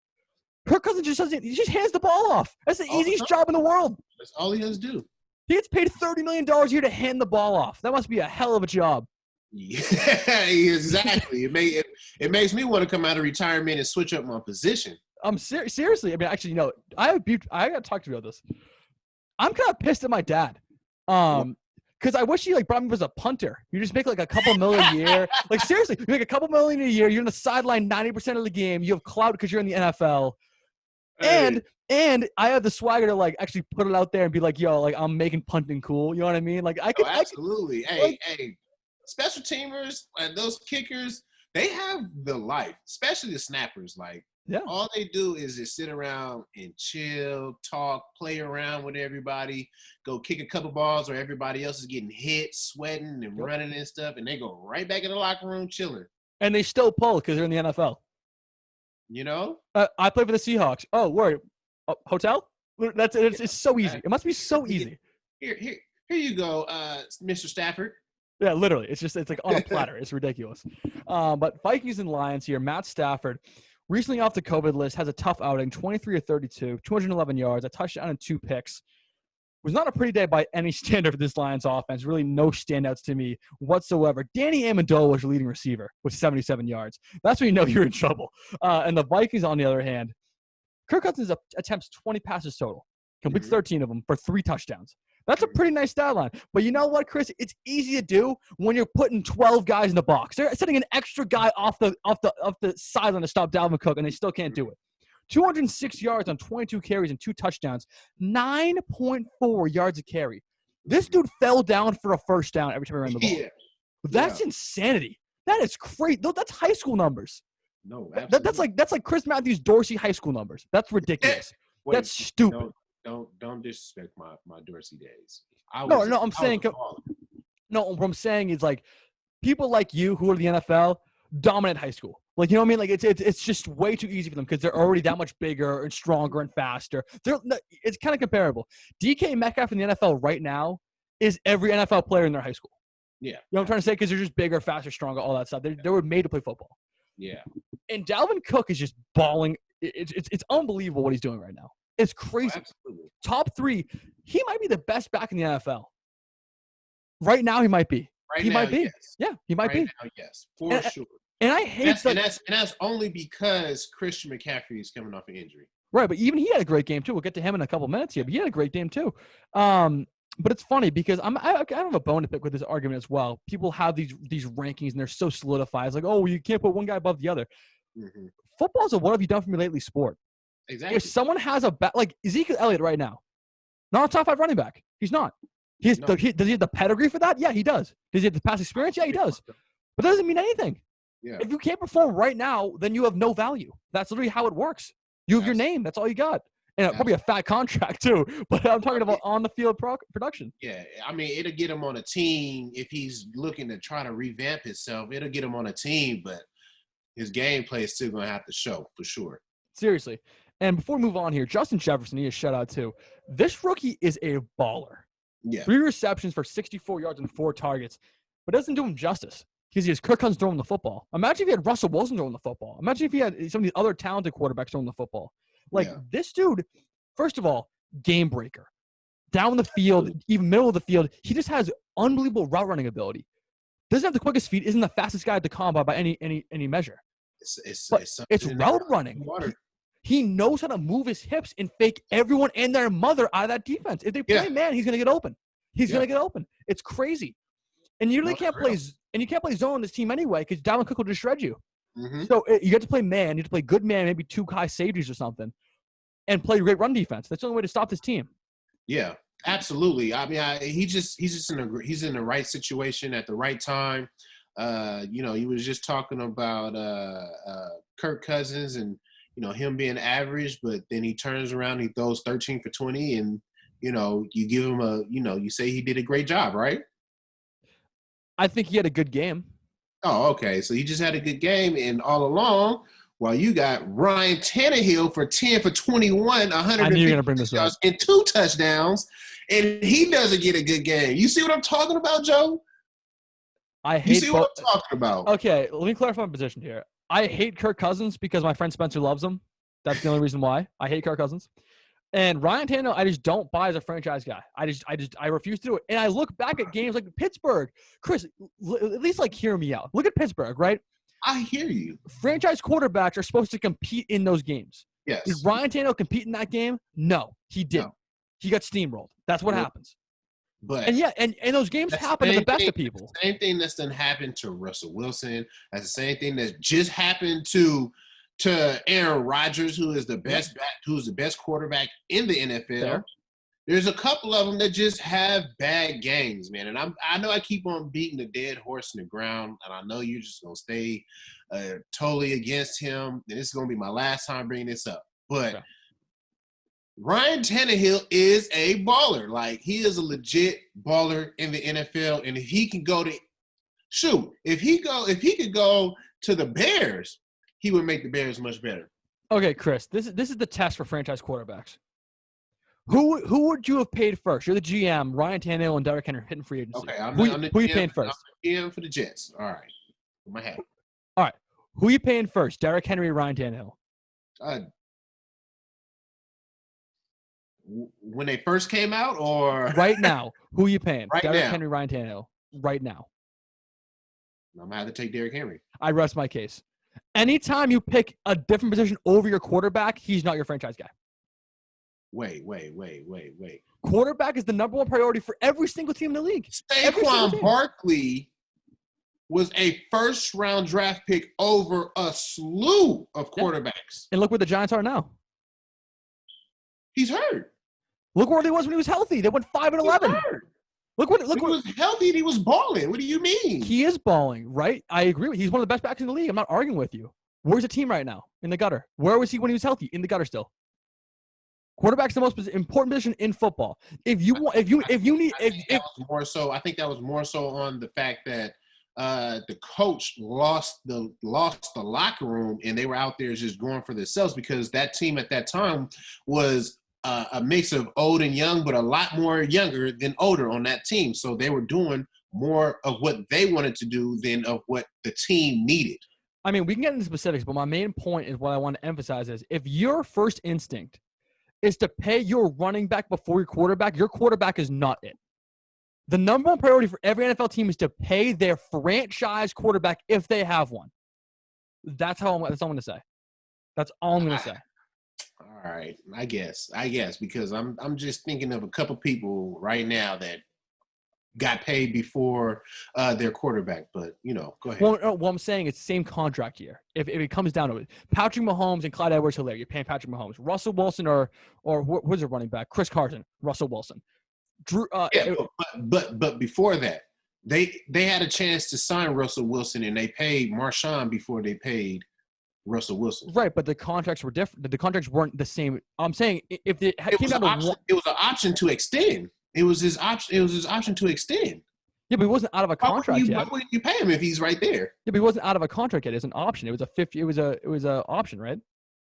Kirk Cousins he just hands the ball off. That's the easiest job in the world. That's all he has to do. He gets paid $30 million a year to hand the ball off. That must be a hell of a job. Yeah, exactly. It makes me want to come out of retirement and switch up my position. Seriously. I mean, actually, I got to talk to you about this. I'm kind of pissed at my dad. Because I wish he brought me up as a punter. You just make a couple million a year. Seriously, you make a couple million a year. You're in the sideline 90% of the game. You have clout because you're in the NFL. Hey. And I have the swagger to actually put it out there and be like, yo, I'm making punting cool. You know what I mean? Absolutely. Hey, special teamers and those kickers, they have the life, especially the snappers. All they do is just sit around and chill, talk, play around with everybody, go kick a couple balls where everybody else is getting hit, sweating and running and stuff, and they go right back in the locker room chilling. And they still pull because they're in the NFL. I play for the Seahawks. Oh, word. Hotel? It's so easy. It must be so easy. Here you go, Mr. Stafford. Yeah, literally. It's on a platter. It's ridiculous. But Vikings and Lions here. Matt Stafford, recently off the COVID list, has a tough outing, 23 of 32, 211 yards, a touchdown and 2 picks. Was not a pretty day by any standard for this Lions offense. Really no standouts to me whatsoever. Danny Amendola was your leading receiver with 77 yards. That's when you know you're in trouble. And the Vikings, on the other hand, Kirk Cousins attempts 20 passes total, completes 13 of them for 3 touchdowns. That's a pretty nice stat line. But you know what, Chris? It's easy to do when you're putting 12 guys in the box. They're sending an extra guy off the sideline to stop Dalvin Cook, and they still can't do it. 206 yards on 22 carries and 2 touchdowns, 9.4 yards a carry. This dude fell down for a first down every time he ran the ball. Yeah. That's insanity. That is crazy. That's high school numbers. No, absolutely. That's like Chris Matthews Dorsey high school numbers. That's ridiculous. That's stupid. Don't disrespect my Dorsey days. What I'm saying is people like you who are in the NFL dominate high school. You know what I mean? It's just way too easy for them because they're already that much bigger and stronger and faster. It's kind of comparable. DK Metcalf in the NFL right now is every NFL player in their high school. Yeah. You know what I'm trying to say? Because they're just bigger, faster, stronger, all that stuff. They were made to play football. Yeah. And Dalvin Cook is just balling. It's unbelievable what he's doing right now. It's crazy. Oh, absolutely. Top 3. He might be the best back in the NFL. Right now, he might be. He might be. Yes. Yeah, he might be. Now, yes, for sure. And I hate that. And that's only because Christian McCaffrey is coming off an injury. Right, but even he had a great game too. We'll get to him in a couple minutes here, but he had a great game too. But it's funny because I don't have a bone to pick with this argument as well. People have these rankings and they're so solidified. It's you can't put one guy above the other. Mm-hmm. Football's a what have you done for me lately sport. Exactly. If someone has Ezekiel Elliott right now, not a top 5 running back. He's not. Does he have the pedigree for that? Yeah, he does. Does he have the past experience? Yeah, he does. But that doesn't mean anything. Yeah. If you can't perform right now, then you have no value. That's literally how it works. You have your name. That's all you got. And probably a fat contract too. But I'm talking about on the field production. Yeah, I mean, it'll get him on a team if he's looking to try to revamp himself. It'll get him on a team, but his gameplay is still going to have to show for sure. Seriously. And before we move on here, Justin Jefferson, he is shout out too. This rookie is a baller. Yeah. 3 receptions for 64 yards and 4 targets. But it doesn't do him justice because he has Kirk Cousins throwing the football. Imagine if he had Russell Wilson throwing the football. Imagine if he had some of these other talented quarterbacks throwing the football. This dude, first of all, game breaker. Down the field, even middle of the field, he just has unbelievable route running ability. Doesn't have the quickest feet, isn't the fastest guy at the combine by any measure. It's route running. He knows how to move his hips and fake everyone and their mother out of that defense. If they play man, he's gonna get open. He's gonna get open. It's crazy. And you really can't play zone on this team anyway because Dalvin Cook will just shred you. Mm-hmm. So you have to play man. You have to play good man, maybe 2 high safeties or something, and play great run defense. That's the only way to stop this team. Yeah, absolutely. I mean, he's in the right situation at the right time. He was just talking about Kirk Cousins and him being average, but then he turns around, he throws 13 for 20, and you give him you say he did a great job, right? I think he had a good game. Oh, okay. So he just had a good game, and all along, while you got Ryan Tannehill for 10 for 21, 150 yards and 2 touchdowns, and he doesn't get a good game. You see what I'm talking about, Joe? What I'm talking about? Okay, let me clarify my position here. I hate Kirk Cousins because my friend Spencer loves him. That's the only reason why I hate Kirk Cousins. And Ryan Tannehill, I just don't buy as a franchise guy. I refuse to do it. And I look back at games like Pittsburgh. Chris, at least hear me out. Look at Pittsburgh, right? I hear you. Franchise quarterbacks are supposed to compete in those games. Yes. Did Ryan Tannehill compete in that game? No, he didn't. No. He got steamrolled. That's what happens. But and those games happen to the best of people. The same thing that's done happened to Russell Wilson. That's the same thing that just happened to Aaron Rodgers, who is the best who's the best quarterback in the NFL. Fair. There's a couple of them that just have bad games, man. And I know I keep on beating the dead horse in the ground, and I know you're just gonna stay totally against him. And this is gonna be my last time bringing this up, but. Ryan Tannehill is a baller. He is a legit baller in the NFL. And if he can go if he could go to the Bears, he would make the Bears much better. Okay, Chris, this is the test for franchise quarterbacks. Who would you have paid first? You're the GM, Ryan Tannehill and Derrick Henry hitting free agency. Okay, who are you paying first? I'm the GM for the Jets. All right. Put my hat. All right. Who are you paying first? Derrick Henry or Ryan Tannehill? When they first came out, or right now? Who are you paying? Right Derrick now. Henry, Ryan Tannehill. Right now. I'm gonna have to take Derrick Henry. I rest my case. Anytime you pick a different position over your quarterback, he's not your franchise guy. Wait. Quarterback is the number one priority for every single team in the league. Saquon Barkley was a first-round draft pick over a slew of quarterbacks. And look where the Giants are now. He's hurt. Look where he was when he was healthy. They went 5-11. Look what he was healthy and he was balling. What do you mean? He is balling, right? I agree with you. He's one of the best backs in the league. I'm not arguing with you. Where's the team right now? In the gutter. Where was he when he was healthy? In the gutter still. Quarterback's the most important position in football. I think that was more so on the fact that the coach lost the locker room and they were out there just going for themselves because that team at that time was a mix of old and young, but a lot more younger than older on that team. So they were doing more of what they wanted to do than of what the team needed. I mean, we can get into specifics, but my main point is what I want to emphasize is if your first instinct is to pay your running back before your quarterback is not it. The number one priority for every NFL team is to pay their franchise quarterback if they have one. That's all I'm going to say. That's all I'm going to say. All right, I guess because I'm just thinking of a couple people right now that got paid before their quarterback, but go ahead. Well, what I'm saying it's the same contract year. If it comes down to it, Patrick Mahomes and Clyde Edwards-Helaire, you're paying Patrick Mahomes. Russell Wilson or who's a running back? Chris Carson, Russell Wilson. Drew. But before that, they had a chance to sign Russell Wilson, and they paid Marshawn before they paid Russell Wilson. Right, but the contracts were different. The contracts weren't the same. I'm saying if it came down to one, it was an option to extend. It was his option. It was his option to extend. Yeah, but he wasn't out of a contract yet. Why wouldn't you pay him if he's right there? Yeah, but he wasn't out of a contract yet. It was an option. It was a 50. It was a option, right?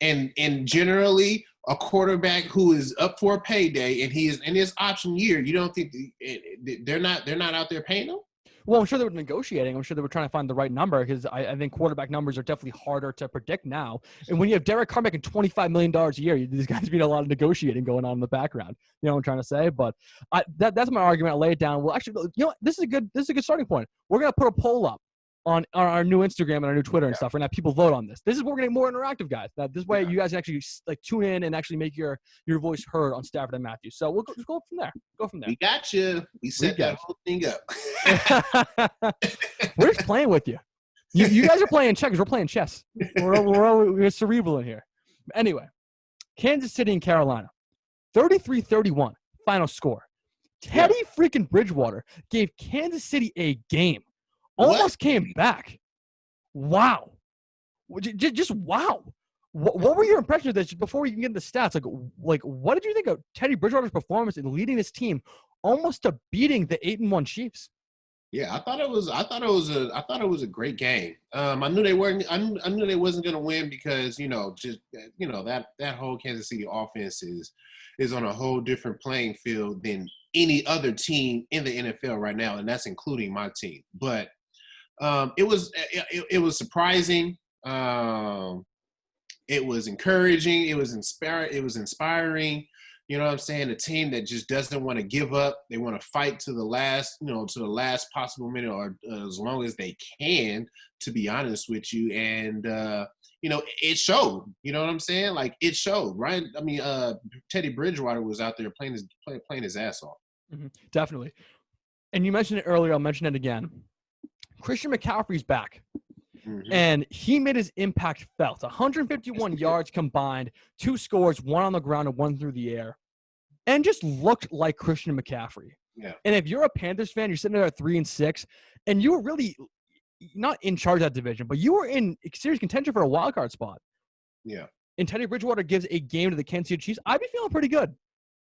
And generally, a quarterback who is up for a payday and he is in his option year, you don't think they're not out there paying him? Well, I'm sure they were negotiating. I'm sure they were trying to find the right number because I think quarterback numbers are definitely harder to predict now. And when you have Derek Carr making $25 million a year, these guys been a lot of negotiating going on in the background. You know what I'm trying to say? But that's my argument. I'll lay it down. Well, actually, you know what? This is a good starting point. We're going to put a poll up on our new Instagram and our new Twitter and stuff. We're going to have people vote on this. This is where we're getting more interactive, guys. This way you guys can actually like tune in and actually make your voice heard on Stafford and Matthews. So we'll just go from there. We got you. We set that whole thing up. We're just playing with you. You guys are playing checkers. We're playing chess. We're cerebral in here. Anyway, Kansas City and Carolina, 33-31 final score. Teddy freaking Bridgewater gave Kansas City a game. Almost came back. Wow. Just wow. What were your impressions of this before you can get the stats? Like, what did you think of Teddy Bridgewater's performance in leading this team almost to beating the 8-1 Chiefs? Yeah, I thought it was a great game. I knew they wasn't going to win because that whole Kansas City offense is on a whole different playing field than any other team in the NFL right now, and that's including my team. But it was surprising. It was encouraging. It was inspiring. You know what I'm saying? A team that just doesn't want to give up. They want to fight to the last possible minute or as long as they can, to be honest with you. And, it showed. You know what I'm saying? Like, it showed, right? I mean, Teddy Bridgewater was out there playing his ass off. Mm-hmm. Definitely. And you mentioned it earlier. I'll mention it again. Christian McCaffrey's back. Mm-hmm. And he made his impact felt. 151 yards combined, 2 scores, 1 on the ground and 1 through the air, and just looked like Christian McCaffrey. Yeah. And if you're a Panthers fan, you're sitting there at 3-6, and you were really not in charge of that division, but you were in serious contention for a wild card spot. Yeah. And Teddy Bridgewater gives a game to the Kansas City Chiefs. I'd be feeling pretty good.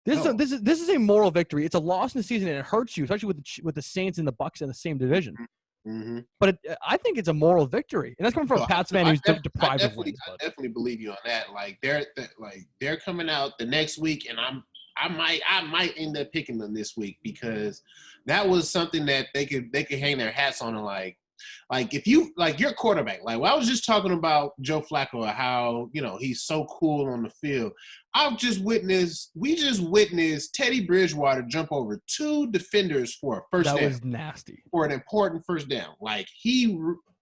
This is a moral victory. It's a loss in the season, and it hurts you, especially with the Saints and the Bucs in the same division. Mm-hmm. But I think it's a moral victory, and that's coming from a Pats fan who's deprived of wins. I definitely believe you on that. Like they're coming out the next week, and I might end up picking them this week because that was something that they could hang their hats on. And like if you like your quarterback, like I was just talking about Joe Flacco, how he's so cool on the field. We just witnessed Teddy Bridgewater jump over 2 defenders for a first down. That was nasty. For an important first down. Like, he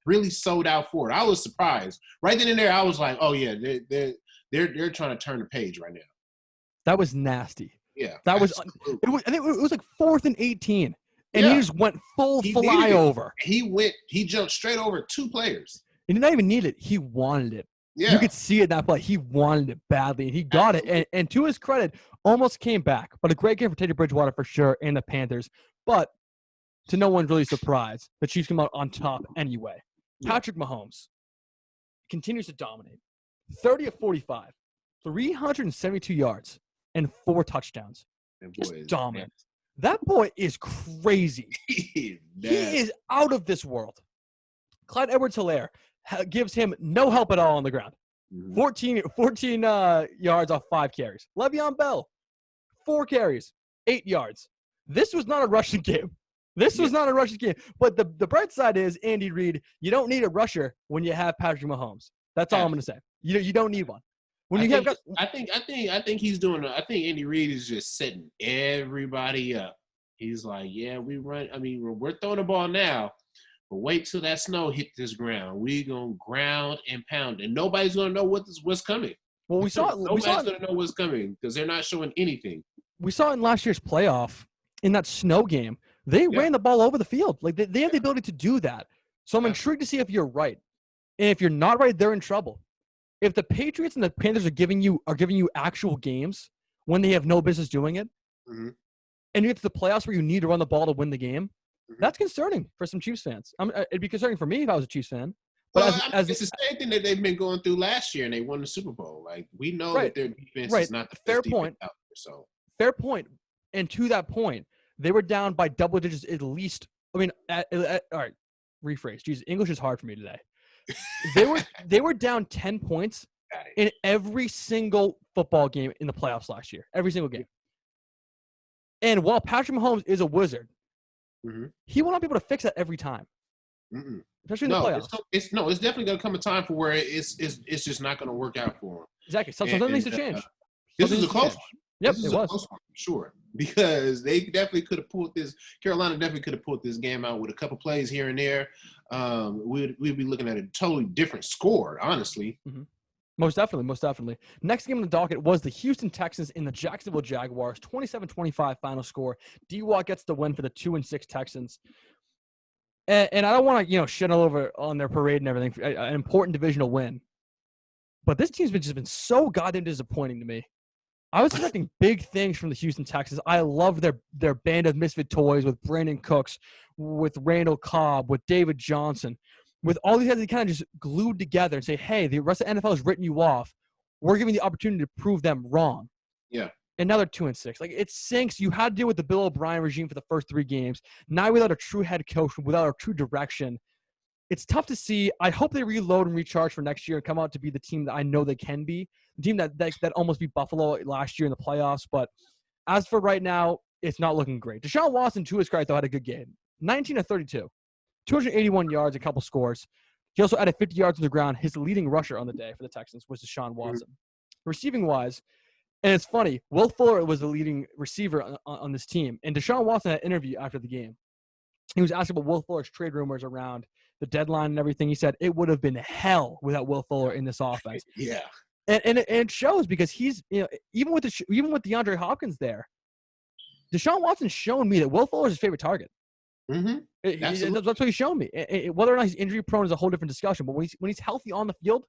really sold out for it. I was surprised. Right then and there, I was like, oh, yeah, they're trying to turn the page right now. That was nasty. Yeah. I think it was like 4th and 18. And he just went full flyover. He jumped straight over 2 players. He did not even need it. He wanted it. Yeah. You could see it that play. He wanted it badly, and he got it. And to his credit, almost came back. But a great game for Teddy Bridgewater for sure and the Panthers. But to no one's really surprised, the Chiefs come out on top anyway. Yeah. Patrick Mahomes continues to dominate. 30 of 45, 372 yards, and 4 touchdowns. Just dominant. That boy is crazy. He is out of this world. Clyde Edwards-Helaire gives him no help at all on the ground. 14 yards off 5 carries. Le'Veon Bell, 4 carries, 8 yards. This was not a rushing game. But the bright side is, Andy Reid, you don't need a rusher when you have Patrick Mahomes. That's all I'm going to say. You don't need one. I think he's doing. I think Andy Reid is just setting everybody up. He's like, yeah, we run. I mean, we're throwing the ball now, but wait till that snow hit this ground. We gonna ground and pound, and nobody's gonna know what's coming. Well, nobody's gonna know what's coming because they're not showing anything. We saw it in last year's playoff in that snow game. They ran the ball over the field. Like they have the ability to do that. So I'm intrigued to see if you're right, and if you're not right, they're in trouble. If the Patriots and the Panthers are giving you actual games when they have no business doing it, and you get to the playoffs where you need to run the ball to win the game, That's concerning for some Chiefs fans. It'd be concerning for me if I was a Chiefs fan. But Well, it's the same thing that they've been going through last year, and they won the Super Bowl. Like, we know that their defense is not the best defense out there. So fair point. And to that point, they were down by double digits at least. I mean, all right, rephrase. Jesus, English is hard for me today. They were down 10 points in every single football game in the playoffs last year. Every single game. And while Patrick Mahomes is a wizard, he will not be able to fix that every time. Especially in the playoffs. It's definitely going to come a time for where it's just not going to work out for him. Exactly. Something needs to change. This is a close one. Yep, it was. Close one, sure. Because they definitely could have pulled this. Carolina definitely could have pulled this game out with a couple plays here and there. We'd be looking at a totally different score, honestly. Most definitely. Next game on the docket was the Houston Texans and the Jacksonville Jaguars. 27-25 final score. D-Watt gets the win for the 2-6 Texans. And I don't want to, shit all over on their parade and everything. An important divisional win. But this team's just been so goddamn disappointing to me. I was expecting big things from the Houston Texans. I love their band of misfit toys with Brandon Cooks, with Randall Cobb, with David Johnson, with all these guys that kind of just glued together and say, hey, the rest of the NFL has written you off. We're giving you the opportunity to prove them wrong. Yeah. And now they're 2-6. Like, it sinks. You had to deal with the Bill O'Brien regime for the first 3 games. Now without a true head coach, without a true direction, it's tough to see. I hope they reload and recharge for next year and come out to be the team that I know they can be. The team that almost beat Buffalo last year in the playoffs. But as for right now, it's not looking great. Deshaun Watson, to his credit, though, had a good game. 19 of 32. 281 yards, a couple scores. He also added 50 yards on the ground. His leading rusher on the day for the Texans was Deshaun Watson. Receiving-wise, and it's funny, Will Fuller was the leading receiver on this team. And Deshaun Watson had an interview after the game. He was asked about Will Fuller's trade rumors around the deadline and everything. He said it would have been hell without Will Fuller in this offense. Yeah. And it shows because he's, even with DeAndre Hopkins there, Deshaun Watson's shown me that Will Fuller is his favorite target. That's what he's shown me. Whether or not he's injury prone is a whole different discussion. But when he's healthy on the field,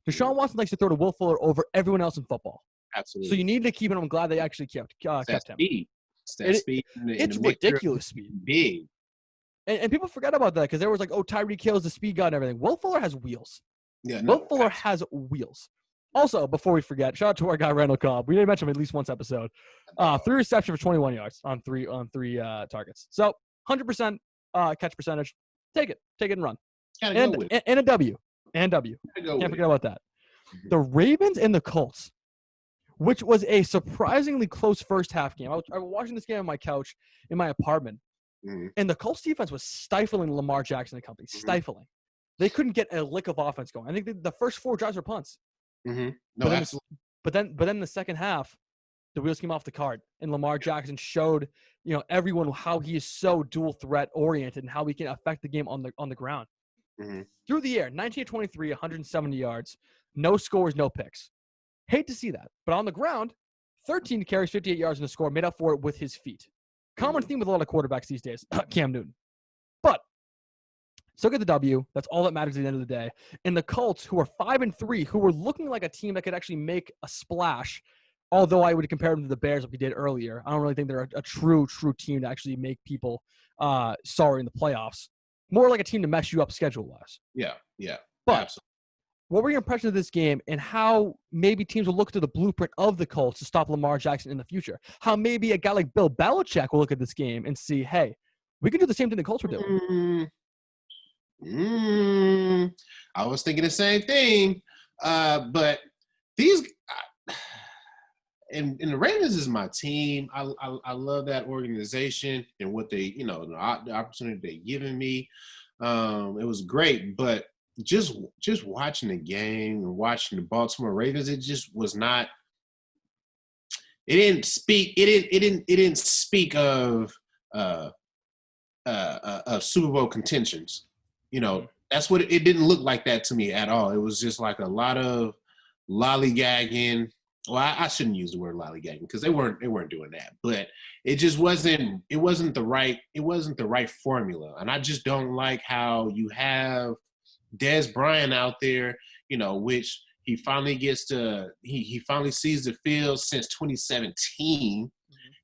Deshaun Watson likes to throw to Will Fuller over everyone else in football. Absolutely. So you need to keep him. I'm glad they actually kept him. Speed. Speed. It's ridiculous speed. Big. And people forget about that because there was like, Tyreek Hill's the speed guy and everything. Will Fuller has wheels. Yeah, Will Fuller has wheels. Also, before we forget, shout out to our guy Randall Cobb. We didn't mention him at least once episode. 3 receptions for 21 yards on three targets. So 100% catch percentage. Take it and run. And a W. Can't forget about that. The Ravens and the Colts, which was a surprisingly close first half game. I was watching this game on my couch in my apartment, and the Colts defense was stifling Lamar Jackson and company. Stifling. They couldn't get a lick of offense going. I think the first 4 drives were punts. No, absolutely. But then the second half, the wheels came off the cart, and Lamar Jackson showed everyone how he is so dual threat oriented and how he can affect the game on the ground. Through the air, 19-23, 170 yards, no scores, no picks. Hate to see that, but on the ground, 13 carries, 58 yards in the score, made up for it with his feet. Common theme with a lot of quarterbacks these days, Cam Newton. But still get the W. That's all that matters at the end of the day. And the Colts, who are 5-3, who were looking like a team that could actually make a splash, although I would compare them to the Bears like we did earlier. I don't really think they're a true team to actually make people sorry in the playoffs. More like a team to mess you up schedule-wise. Yeah. But absolutely. What were your impressions of this game and how maybe teams will look to the blueprint of the Colts to stop Lamar Jackson in the future? How maybe a guy like Bill Belichick will look at this game and see, hey, we can do the same thing the Colts were doing. I was thinking the same thing. But these and the Ravens is my team. I love that organization and what they, the opportunity they're giving me. It was great, but just watching the game and watching the Baltimore Ravens, it just was not. It didn't speak of Super Bowl contentions. That's what it didn't look like that to me at all. It was just like a lot of lollygagging. Well, I shouldn't use the word lollygagging because they weren't doing that, but it just wasn't. It wasn't the right formula, and I just don't like how you have Dez Bryant out there, which he finally gets to. He finally sees the field since 2017.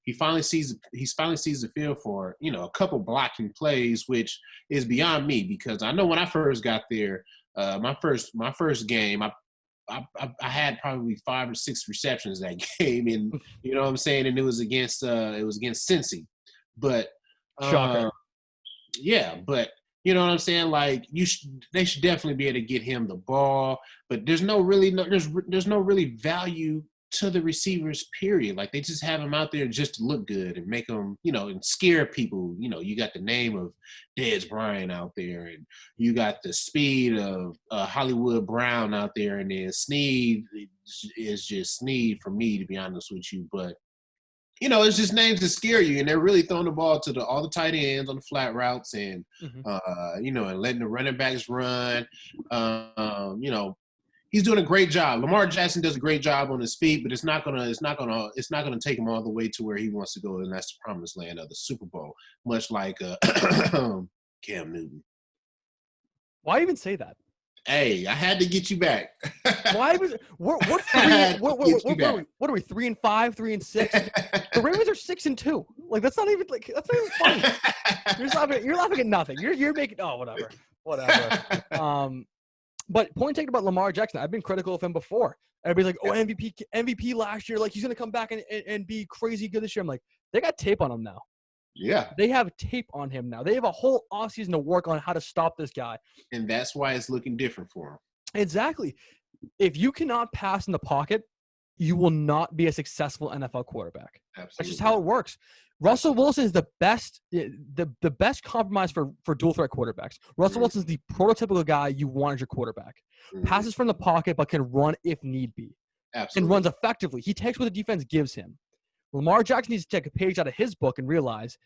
he finally sees the field for, a couple blocking plays, which is beyond me because I know when I first got there, my first game, I had probably 5 or 6 receptions that game, and you know what I'm saying, and it was against Cincy, but Shocker. yeah, but you know what I'm saying, like they should definitely be able to get him the ball, but there's no really value to the receivers, period. Like they just have him out there just to look good and make them, and scare people. You got the name of Dez Bryant out there, and you got the speed of Hollywood Brown out there, and then Sneed is just Sneed for me, to be honest with you. But it's just names that scare you, and they're really throwing the ball to all the tight ends on the flat routes, and and letting the running backs run. He's doing a great job. Lamar Jackson does a great job on his feet, but it's not gonna take him all the way to where he wants to go, and that's the promised land of the Super Bowl. Much like Cam Newton. Why even say that? Hey, I had to get you back. Why was what are we 3-5, 3-6? The Ravens are 6-2. Like that's not even funny. You're laughing at nothing. You're making whatever. But point taken about Lamar Jackson. I've been critical of him before. Everybody's like, MVP last year. Like he's gonna come back and be crazy good this year. I'm like, they got tape on him now. Yeah. They have tape on him now. They have a whole offseason to work on how to stop this guy. And that's why it's looking different for him. Exactly. If you cannot pass in the pocket, you will not be a successful NFL quarterback. Absolutely. That's just how it works. Russell Wilson is the best compromise for dual threat quarterbacks. Russell Wilson is the prototypical guy you want as your quarterback. Passes from the pocket, but can run if need be. Absolutely. And runs effectively. He takes what the defense gives him. Lamar Jackson needs to take a page out of his book and realize,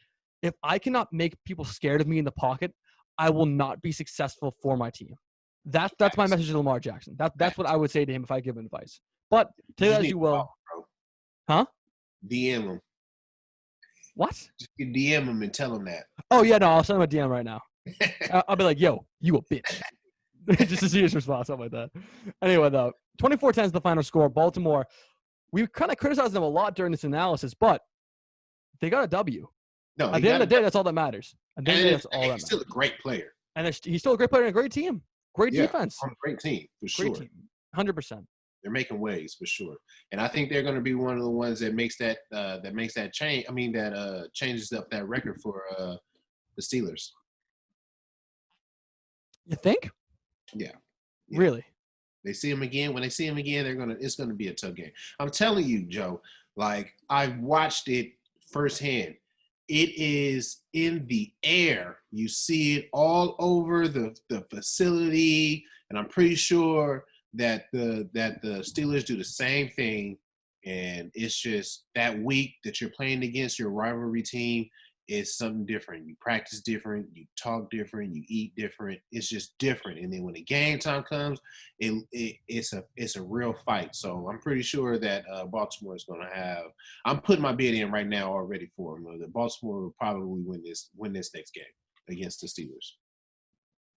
if I cannot make people scared of me in the pocket, I will not be successful for my team. That's my message to Lamar Jackson. That's what I would say to him if I give him advice. But take that as you will. Huh? DM him. What? Just DM him and tell him that. Oh, yeah, no, I'll send him a DM right now. I'll be like, yo, you a bitch. Just to see his response, something like that. Anyway, though, 24-10 is the final score. Baltimore, we kind of criticized them a lot during this analysis, but they got a W. No, at the end of the day, that's all that matters. At the end of the day, that's all that matters. He's still a great player. And he's still a great player and a great team. Great defense. On a great team, for sure. Great team. 100%. They're making waves for sure, and I think they're going to be one of the ones that makes that change. I mean, that changes up that record for the Steelers. You think? Yeah. Really? They see him again. When they see him again, it's gonna be a tough game. I'm telling you, Joe. Like I've watched it firsthand. It is in the air. You see it all over the facility, and I'm pretty sure that the Steelers do the same thing. And it's just that week that you're playing against your rivalry team is something different. You practice different, you talk different, you eat different. It's just different. And then when the game time comes, it's a real fight. So I'm pretty sure that Baltimore is going to have. I'm putting my bid in right now already for them. That Baltimore will probably win this next game against the Steelers.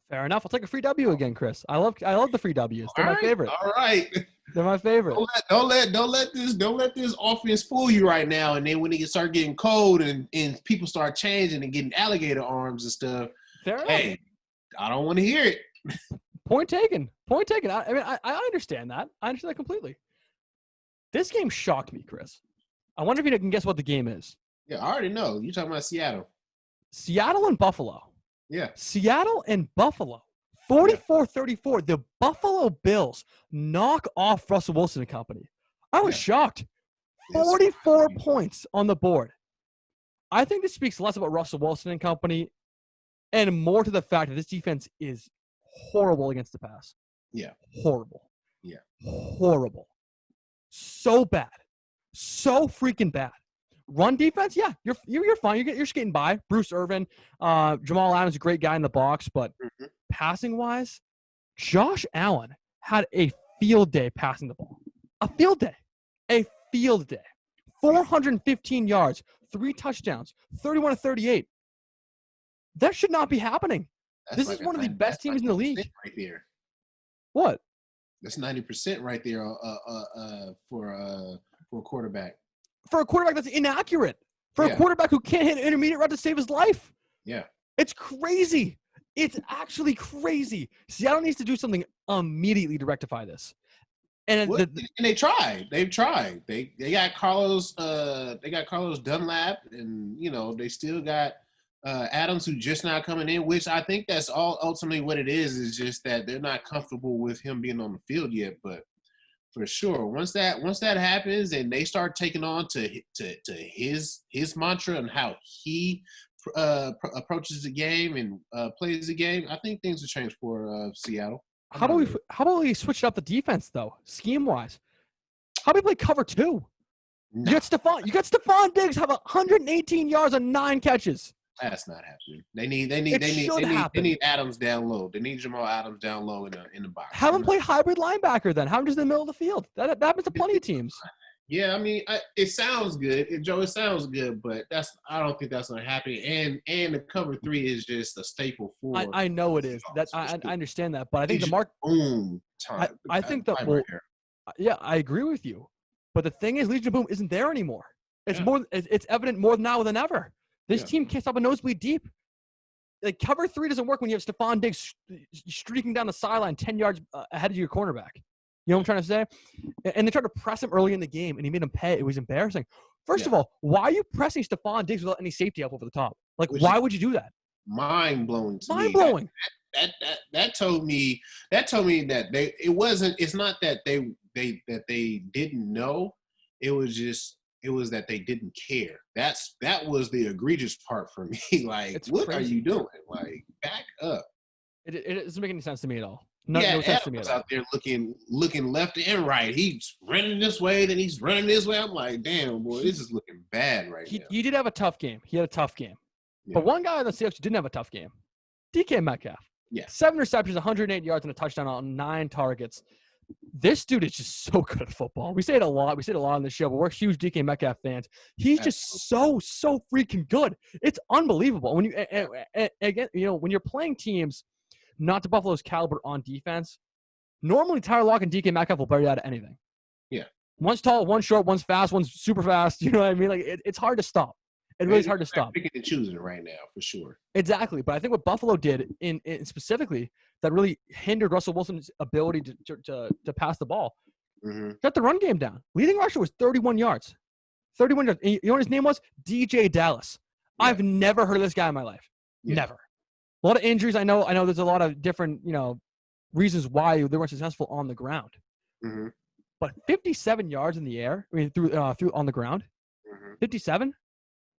Fair enough. I'll take a free W again, Chris. I love the free W's. They're my favorite. All right. They're my favorite. Don't let this offense fool you right now. And then when it start getting cold and people start changing and getting alligator arms and stuff, hey, I don't want to hear it. Point taken. I understand that. I understand that completely. This game shocked me, Chris. I wonder if you can guess what the game is. Yeah, I already know. You're talking about Seattle. Seattle and Buffalo. Yeah. Seattle and Buffalo. 44-34. The Buffalo Bills knock off Russell Wilson and company. I was shocked. 44 points on the board. I think this speaks less about Russell Wilson and company and more to the fact that this defense is horrible against the pass. Yeah. Horrible. Yeah. Horrible. So bad. So freaking bad. Run defense, yeah, you're fine. You're skating by. Bruce Irvin, Jamal Adams, a great guy in the box, but passing wise, Josh Allen had a field day passing the ball. A field day. 415 yards, 3 touchdowns, 31-38. That should not be happening. This is one of the best teams in the league. Right there. What? That's 90% right there for a quarterback. For a quarterback that's inaccurate. for a quarterback who can't hit an intermediate route to save his life. Yeah. It's crazy. It's actually crazy. Seattle needs to do something immediately to rectify this. And they tried. They've tried. They got Carlos. They got Carlos Dunlap, and they still got Adams, who just not coming in. Which I think that's all ultimately what it is. Is just that they're not comfortable with him being on the field yet. But for sure, once that happens, and they start taking on to his mantra and how he approaches the game and plays the game, I think things will change for Seattle. How about we switch up the defense though, scheme wise? How about we play cover 2? No. You got Stephon Diggs have 118 yards on 9 catches. That's not happening. They need Adams down low. They need Jamal Adams down low in the box. Have him play hybrid linebacker then. Have him just in the middle of the field. That happens to plenty of teams. Yeah, I mean, it sounds good, Joe. It sounds good, but I don't think that's going to happen. And the cover 3 is just a staple for. I know it is. I understand that, but I think the mark. Time. I think that. Well, yeah, I agree with you, but the thing is, Legion of Boom isn't there anymore. It's more. It's evident more now than ever. This team can't stop a nosebleed deep. Like cover 3 doesn't work when you have Stephon Diggs streaking down the sideline 10 yards ahead of your cornerback. You know what I'm trying to say? And they tried to press him early in the game, and he made him pay. It was embarrassing. First of all, why are you pressing Stephon Diggs without any safety help over the top? Like, why would you do that? Mind-blowing to me. Mind-blowing. That told me that it's not that they didn't know. It was that they didn't care. That was the egregious part for me. Like, what are you doing? Like, back up. It doesn't make any sense to me at all. No sense to me at all. Out there looking left and right. He's running this way, then he's running this way. I'm like, damn, boy, this is looking bad now. He did have a tough game. He had a tough game. Yeah. But one guy on the Seahawks didn't have a tough game. DK Metcalf. Yeah. 7 receptions, 108 yards, and a touchdown on 9 targets. This dude is just so good at football. We say it a lot. We say it a lot on the show, but we're huge DK Metcalf fans. He's just so freaking good. It's unbelievable. When when you're playing teams not to Buffalo's caliber on defense, normally Tyler Lockett and DK Metcalf will bury you out of anything. Yeah. One's tall, one's short, one's fast, one's super fast. You know what I mean? Like it's hard to stop. It really is hard to stop. Picking and choosing right now, for sure. Exactly. But I think what Buffalo did in specifically that really hindered Russell Wilson's ability to pass the ball, shut the run game down. Leading rusher was 31 yards. 31 yards. You know what his name was? DJ Dallas. Yeah. I've never heard of this guy in my life. Yeah. Never. A lot of injuries. I know there's a lot of different, reasons why they weren't successful on the ground. Mm-hmm. But 57 yards in the air, I mean, through on the ground, 57?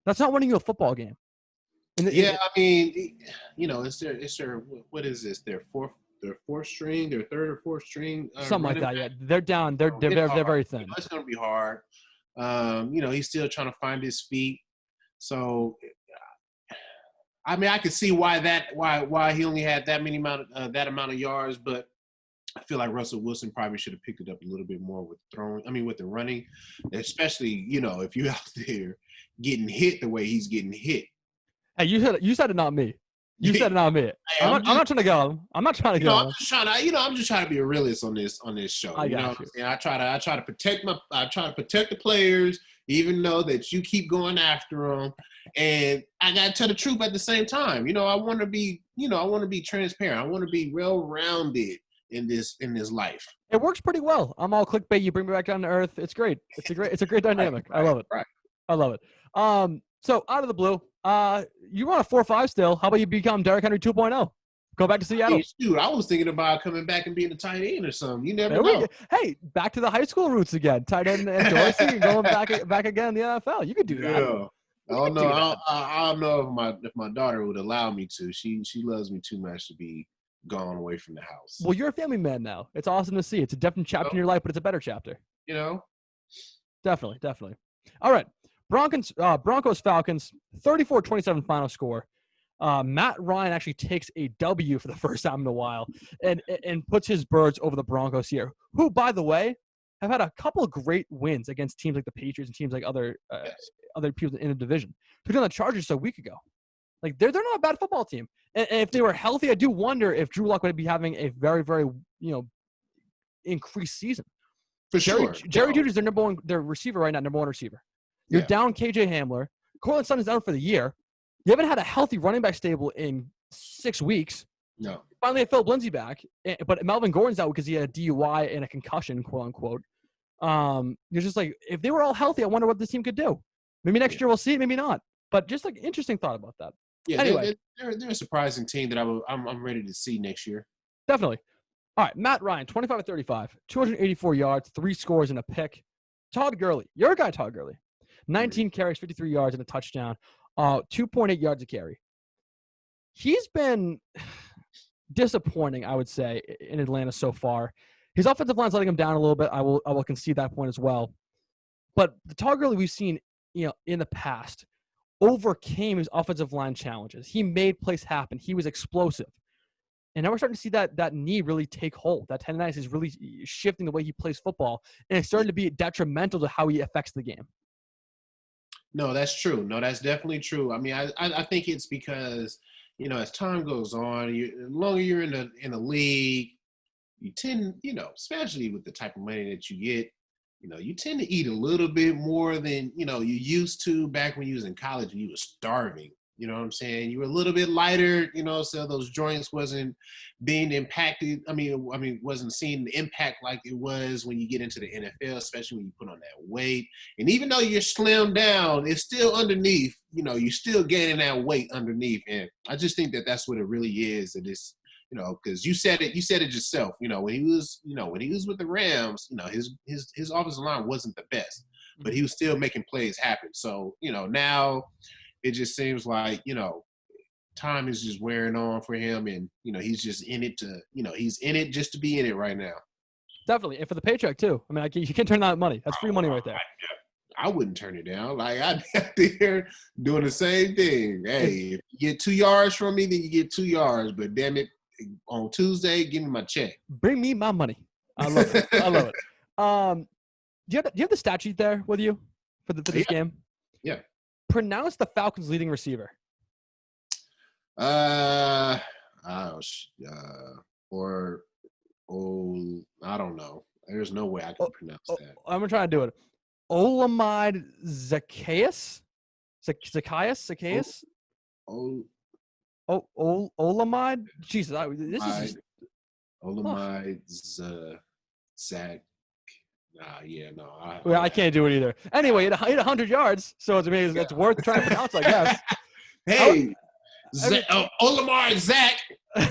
That's not winning you a football game. I mean, it's their what is this? Their fourth string, their third or fourth string. Something like that, yeah. They're down. They're very thin. It's going to be hard. He's still trying to find his feet. So, I mean, I could see why he only had that amount of yards, but I feel like Russell Wilson probably should have picked it up a little bit more with with the running, especially, if you're out there getting hit the way he's getting hit. Hey, you said it, not me. You said it, not me. Hey, I'm not trying to go. I'm not trying to go. I'm just trying to be a realist on this show. I try to protect the players, even though that you keep going after them, and I got to tell the truth at the same time. I want to be transparent. I want to be well-rounded in this life. It works pretty well. I'm all clickbait. You bring me back down to earth. It's great. It's a great dynamic. Right, I love it. Right. I love it. So out of the blue, you run a 4.5 still. How about you become Derrick Henry 2.0? Go back to Seattle. Dude, I was thinking about coming back and being a tight end or something. You never know. Hey, back to the high school roots again. Tight end and Dorsey and going back again in the NFL. You could do that. Yeah. Oh no, I don't know if my daughter would allow me to. She loves me too much to be gone away from the house. Well, you're a family man now. It's awesome to see. It's a different chapter in your life, but it's a better chapter. Definitely. All right. Broncos Falcons 34-27 final score. Matt Ryan actually takes a W for the first time in a while and puts his birds over the Broncos here, who, by the way, have had a couple of great wins against teams like the Patriots and teams like other people in the division. Took down the Chargers a week ago. Like they're not a bad football team. And if they were healthy, I do wonder if Drew Lock would be having a very, very increased season. For sure. Jerry Jeudy is their receiver right now, number 1 receiver. You're down KJ Hamler. Cortland Sutton's out for the year. You haven't had a healthy running back stable in 6 weeks. No. Finally, had Philip Lindsay back, but Melvin Gordon's out because he had a DUI and a concussion, quote unquote. You're just like, if they were all healthy, I wonder what this team could do. Maybe next year we'll see, maybe not. But just like interesting thought about that. Yeah, anyway, they're a surprising team that I'm ready to see next year. Definitely. All right, Matt Ryan, 25 of 35, 284 yards, 3 scores and a pick. Todd Gurley, your guy Todd Gurley, 19 carries, 53 yards and a touchdown, 2.8 yards a carry. He's been disappointing, I would say, in Atlanta so far. His offensive line's letting him down a little bit. I will concede that point as well. But the Todd Gurley we've seen, in the past, overcame his offensive line challenges. He made plays happen. He was explosive. And now we're starting to see that knee really take hold. That tendonitis is really shifting the way he plays football, and it's starting to be detrimental to how he affects the game. No, that's true. No, that's definitely true. I mean, I think it's because, as time goes on, the longer you're in the league, you tend, especially with the type of money that you get, you tend to eat a little bit more than, you used to back when you was in college and you were starving. You know what I'm saying? You were a little bit lighter, so those joints wasn't being impacted. I mean, wasn't seeing the impact like it was when you get into the NFL, especially when you put on that weight. And even though you're slimmed down, it's still underneath, you're still gaining that weight underneath. And I just think that that's what it really is. And it's, because you said it yourself, when he was with the Rams, his offensive line wasn't the best, but he was still making plays happen. So, now it just seems like, time is just wearing on for him, and, he's just in it to, he's in it just to be in it right now. Definitely. And for the paycheck, too. I mean, you can't turn down money. That's free money right there. I wouldn't turn it down. Like, I'd be out there doing the same thing. Hey, if you get 2 yards from me, then you get 2 yards. But damn it, on Tuesday, give me my check. Bring me my money. I love it. I love it. Do you have the stat sheet there with you for this game? Yeah. Pronounce the Falcons' leading receiver. I don't know. There's no way I can pronounce that. I'm gonna try to do it. Olamide Zacchaeus. Zacchaeus. Olamide. Jesus, this is just Olamide Zach. Yeah, no. I can't do it either. Anyway, it hit 100 yards, so it's amazing. It's worth trying to pronounce, I guess. Hey, Olamide Zach.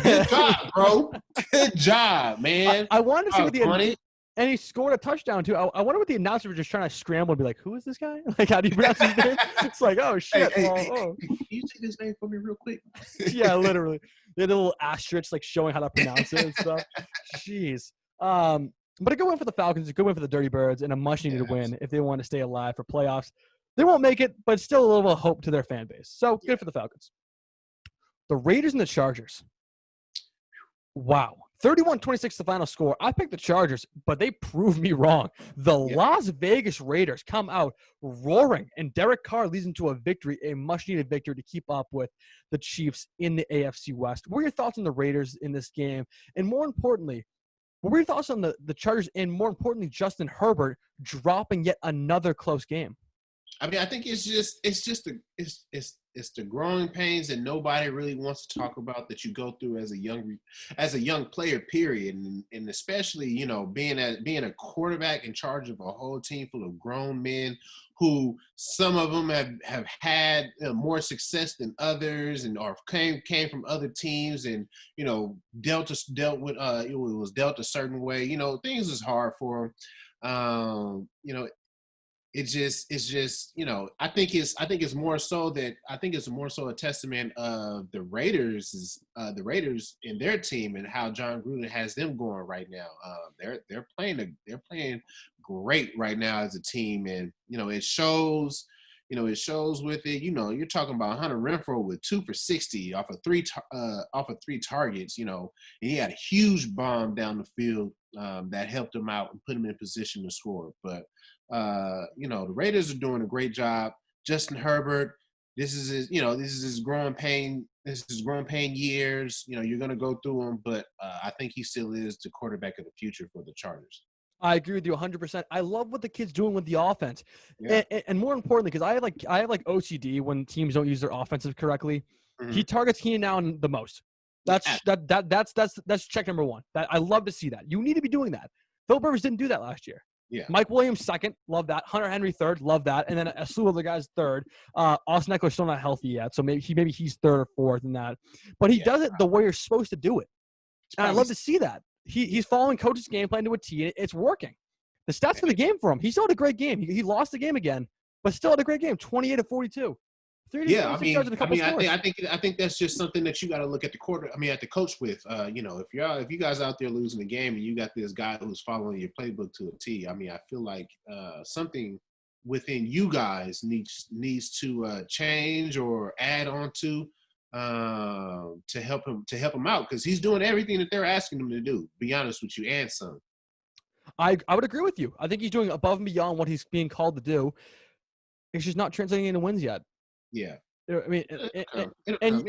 Good job, bro. Good job, man. I wanted to see what and he scored a touchdown too. I wonder what the announcer was just trying to scramble and be like, "Who is this guy? Like, how do you pronounce his name?" It's like, oh shit. Hey, can you say his name for me real quick? Yeah, literally. They had a little asterisk like showing how to pronounce it and stuff. Jeez. But a good win for the Falcons, a good win for the Dirty Birds, and a much-needed win if they want to stay alive for playoffs. They won't make it, but still a little bit of hope to their fan base. So good for the Falcons. The Raiders and the Chargers. Wow. 31-26 the final score. I picked the Chargers, but they proved me wrong. The Las Vegas Raiders come out roaring, and Derek Carr leads into a victory, a much-needed victory to keep up with the Chiefs in the AFC West. What are your thoughts on the Raiders in this game? And more importantly, what were your thoughts on the Chargers and, more importantly, Justin Herbert dropping yet another close game? I mean, I think it's the growing pains that nobody really wants to talk about that you go through as a young player, period, and especially being a quarterback in charge of a whole team full of grown men who some of them have had more success than others and or came from other teams and dealt with it was dealt a certain way. Things is hard for them. It's just I think it's more so a testament of the Raiders and their team and how John Gruden has them going right now. They're playing great right now as a team, and it shows. It shows with it. You're talking about Hunter Renfrow with 2 for 60 off of three targets. And he had a huge bomb down the field that helped him out and put him in position to score. But the Raiders are doing a great job. Justin Herbert, this is his growing pain. This is growing pain years. You're going to go through them, but I think he still is the quarterback of the future for the Chargers. I agree with you 100%. I love what the kid's doing with the offense. Yeah. And more importantly, because I have like OCD when teams don't use their offensive correctly. Mhm. He targets Keenan Allen the most. That's check number one. That I love to see that. You need to be doing that. Phil Rivers didn't do that last year. Yeah. Mike Williams second, love that. Hunter Henry third, love that. And then a slew of the guys third. Austin Eckler's still not healthy yet, so maybe he's third or fourth in that. But he does it the way you're supposed to do it, and I love to see that. He's following coach's game plan to a T, and it's working. The stats for the game for him. He still had a great game. He lost the game again, but still had a great game. 28-42. Yeah, I think that's just something that you got to look at the coach with. If you guys out there losing the game and you got this guy who's following your playbook to a T, I mean, I feel like something within you guys needs to change or add on to help him out, because he's doing everything that they're asking him to do. Be honest with you, and some. I would agree with you. I think he's doing above and beyond what he's being called to do. It's just not translating into wins yet. Yeah. I mean, and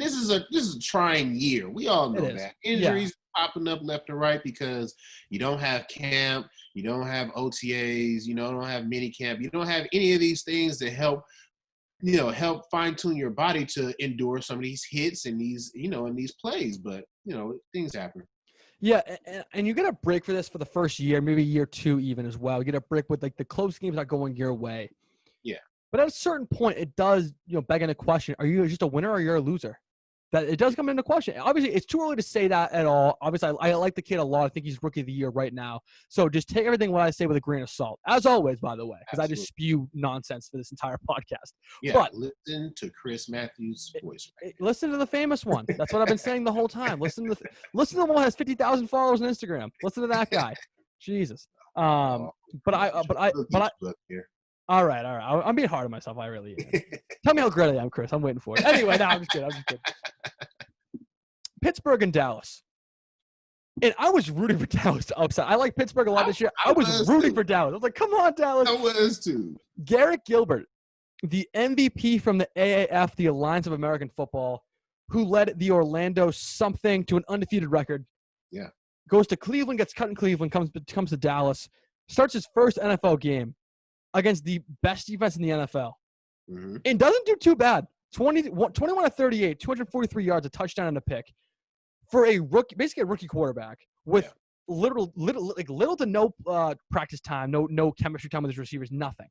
this is a trying year. We all know that. Injuries popping up left and right because you don't have camp, you don't have OTAs, you don't have mini camp, you don't have any of these things that help fine tune your body to endure some of these hits and these plays. But things happen. Yeah, and you get a break for this for the first year, maybe year two even as well. You get a break with like the close games not going your way. Yeah. But at a certain point, it does, beg into question: are you just a winner or you're a loser? That it does come into question. Obviously, it's too early to say that at all. Obviously, I like the kid a lot. I think he's rookie of the year right now. So just take everything what I say with a grain of salt, as always. By the way, because I just spew nonsense for this entire podcast. Yeah, but listen to Chris Matthews' voice. Listen to the famous one. That's what I've been saying the whole time. Listen to the one who has 50,000 followers on Instagram. Listen to that guy. Jesus. But I. All right. I'm being hard on myself. I really am. Tell me how great I am, Chris. I'm waiting for it. Anyway, no, I'm just kidding. Pittsburgh and Dallas. And I was rooting for Dallas to upset. I like Pittsburgh a lot this year. I was rooting for Dallas. I was like, come on, Dallas. I was too. Garrett Gilbert, the MVP from the AAF, the Alliance of American Football, who led the Orlando something to an undefeated record. Yeah. Goes to Cleveland, gets cut in Cleveland, comes to Dallas, starts his first NFL game against the best defense in the NFL. Mm-hmm. And doesn't do too bad. 21 of 38, 243 yards, a touchdown and a pick for a rookie, basically a rookie quarterback with little to no practice time, no chemistry time with his receivers, nothing.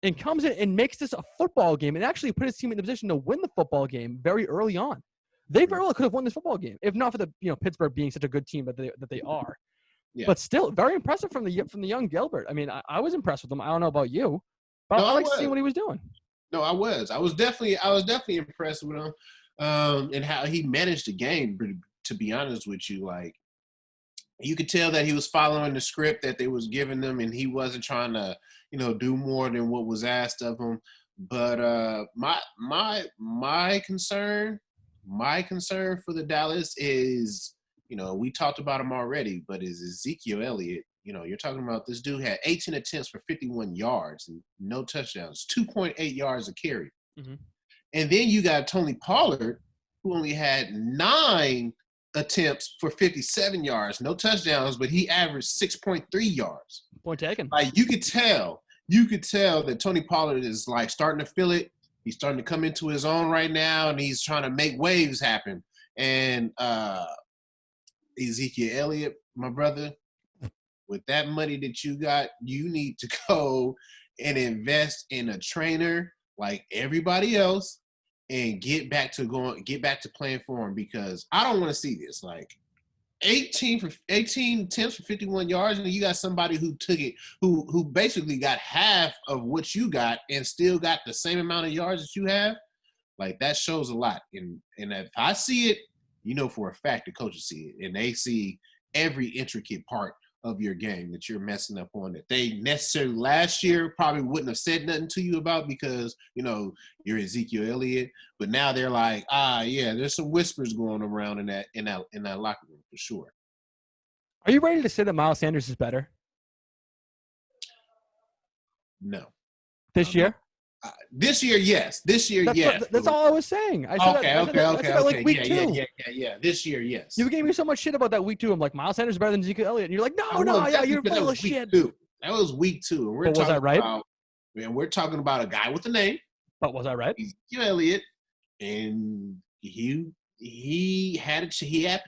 And comes in and makes this a football game and actually put his team in the position to win the football game very early on. They very well could have won this football game if not for the Pittsburgh being such a good team that they are. Yeah. But still, very impressive from the young Gilbert. I mean, I was impressed with him. I don't know about you, but I like seeing what he was doing. No, I was definitely impressed with him, and how he managed the game. To be honest with you, like, you could tell that he was following the script that they was giving them, and he wasn't trying to, do more than what was asked of him. But my concern for the Dallas is, we talked about him already, but is Ezekiel Elliott. You're talking about this dude had 18 attempts for 51 yards and no touchdowns, 2.8 yards a carry. Mm-hmm. And then you got Tony Pollard, who only had 9 attempts for 57 yards, no touchdowns, but he averaged 6.3 yards. Point taken. Like, you could tell that Tony Pollard is like starting to feel it. He's starting to come into his own right now, and he's trying to make waves happen. And Ezekiel Elliott, my brother, with that money that you got, you need to go and invest in a trainer like everybody else and get back to playing for him, because I don't want to see this. Like, 18 attempts for 51 yards, and you got somebody who took it, who basically got half of what you got and still got the same amount of yards that you have. Like, that shows a lot. And if I see it, for a fact the coaches see it, and they see every intricate part of your game that you're messing up on, that they necessarily last year probably wouldn't have said nothing to you about because, you're Ezekiel Elliott. But now they're like, there's some whispers going around in that locker room for sure. Are you ready to say that Miles Sanders is better? No. This year? This year, yes. This year, yes. That's all I was saying. I said that like week 2. Yeah. This year, yes. You gave me so much shit about that week 2. I'm like, Miles Sanders is better than Ezekiel Elliott. And you're like, you're full of shit. That was week 2. And was I right? We're talking about a guy with a name. But was I right? Ezekiel Elliott, and he had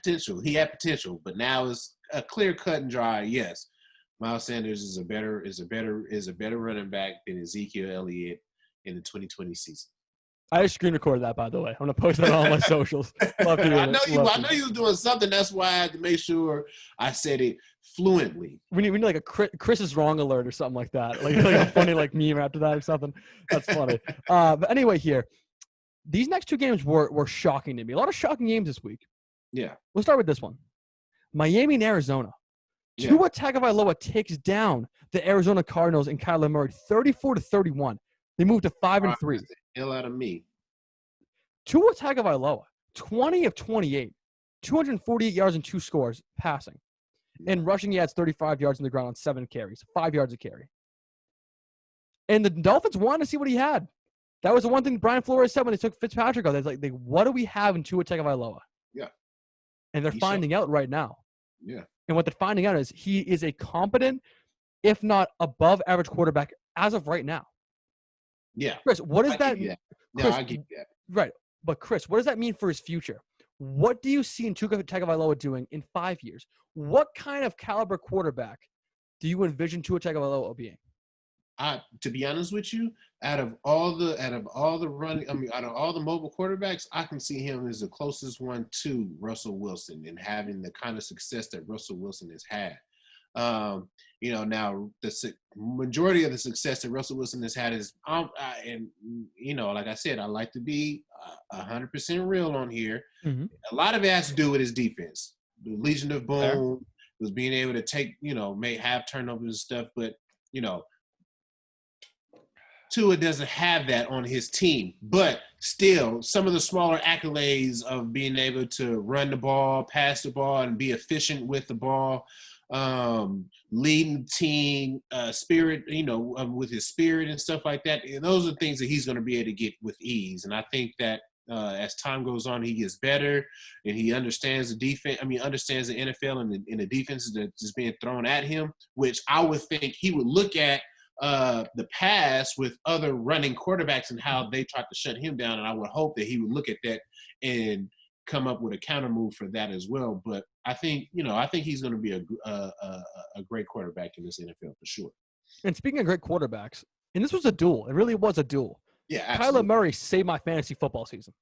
potential. He had potential, but now it's a clear cut and dry. Yes, Miles Sanders is a better running back than Ezekiel Elliott in the 2020 season. I just screen recorded that, by the way. I'm gonna post that on all my socials. Love I know you was doing something. That's why I had to make sure I said it fluently. We need like a Chris is wrong alert or something like that. Like a funny like meme after that or something. That's funny. But anyway, here, these next 2 games were shocking to me. A lot of shocking games this week. Yeah. We'll start with this one. Miami and Arizona. Yeah. Tua Tagovailoa takes down the Arizona Cardinals and Kyler Murray 34-31. They moved to 5-3. Hell out of me. Tua Tagovailoa, 20 of 28, 248 yards and 2 scores passing. And rushing, he has 35 yards on the ground on 7 carries, 5 yards a carry. And the Dolphins wanted to see what he had. That was the one thing Brian Flores said when they took Fitzpatrick out. They're like, what do we have in Tua Tagovailoa? Yeah. And they're finding out right now. Yeah. And what they're finding out is he is a competent, if not above average quarterback as of right now. Yeah. Chris, what does that mean? No, I get that. Right. But Chris, what does that mean for his future? What do you see in Tua Tagovailoa doing in 5 years? What kind of caliber quarterback do you envision Tua Tagovailoa being? To be honest with you, out of all the mobile quarterbacks, I can see him as the closest one to Russell Wilson and having the kind of success that Russell Wilson has had. Now the majority of the success that Russell Wilson has had is, like I said, I like to be 100% real on here. Mm-hmm. A lot of it has to do with his defense. The Legion of Boom was being able to take, may have turnovers and stuff, but Tua doesn't have that on his team, but still some of the smaller accolades of being able to run the ball, pass the ball, and be efficient with the ball, leading the team, spirit, with his spirit and stuff like that. And those are things that he's going to be able to get with ease. And I think that as time goes on, he gets better and he understands the defense. Understands the NFL and the defenses that is being thrown at him, which I would think he would look at the past with other running quarterbacks and how they tried to shut him down. And I would hope that he would look at that and come up with a counter move for that as well. But I think he's going to be a great quarterback in this NFL for sure. And speaking of great quarterbacks, and this was a duel. It really was a duel. Yeah, absolutely. Kyler Murray saved my fantasy football season.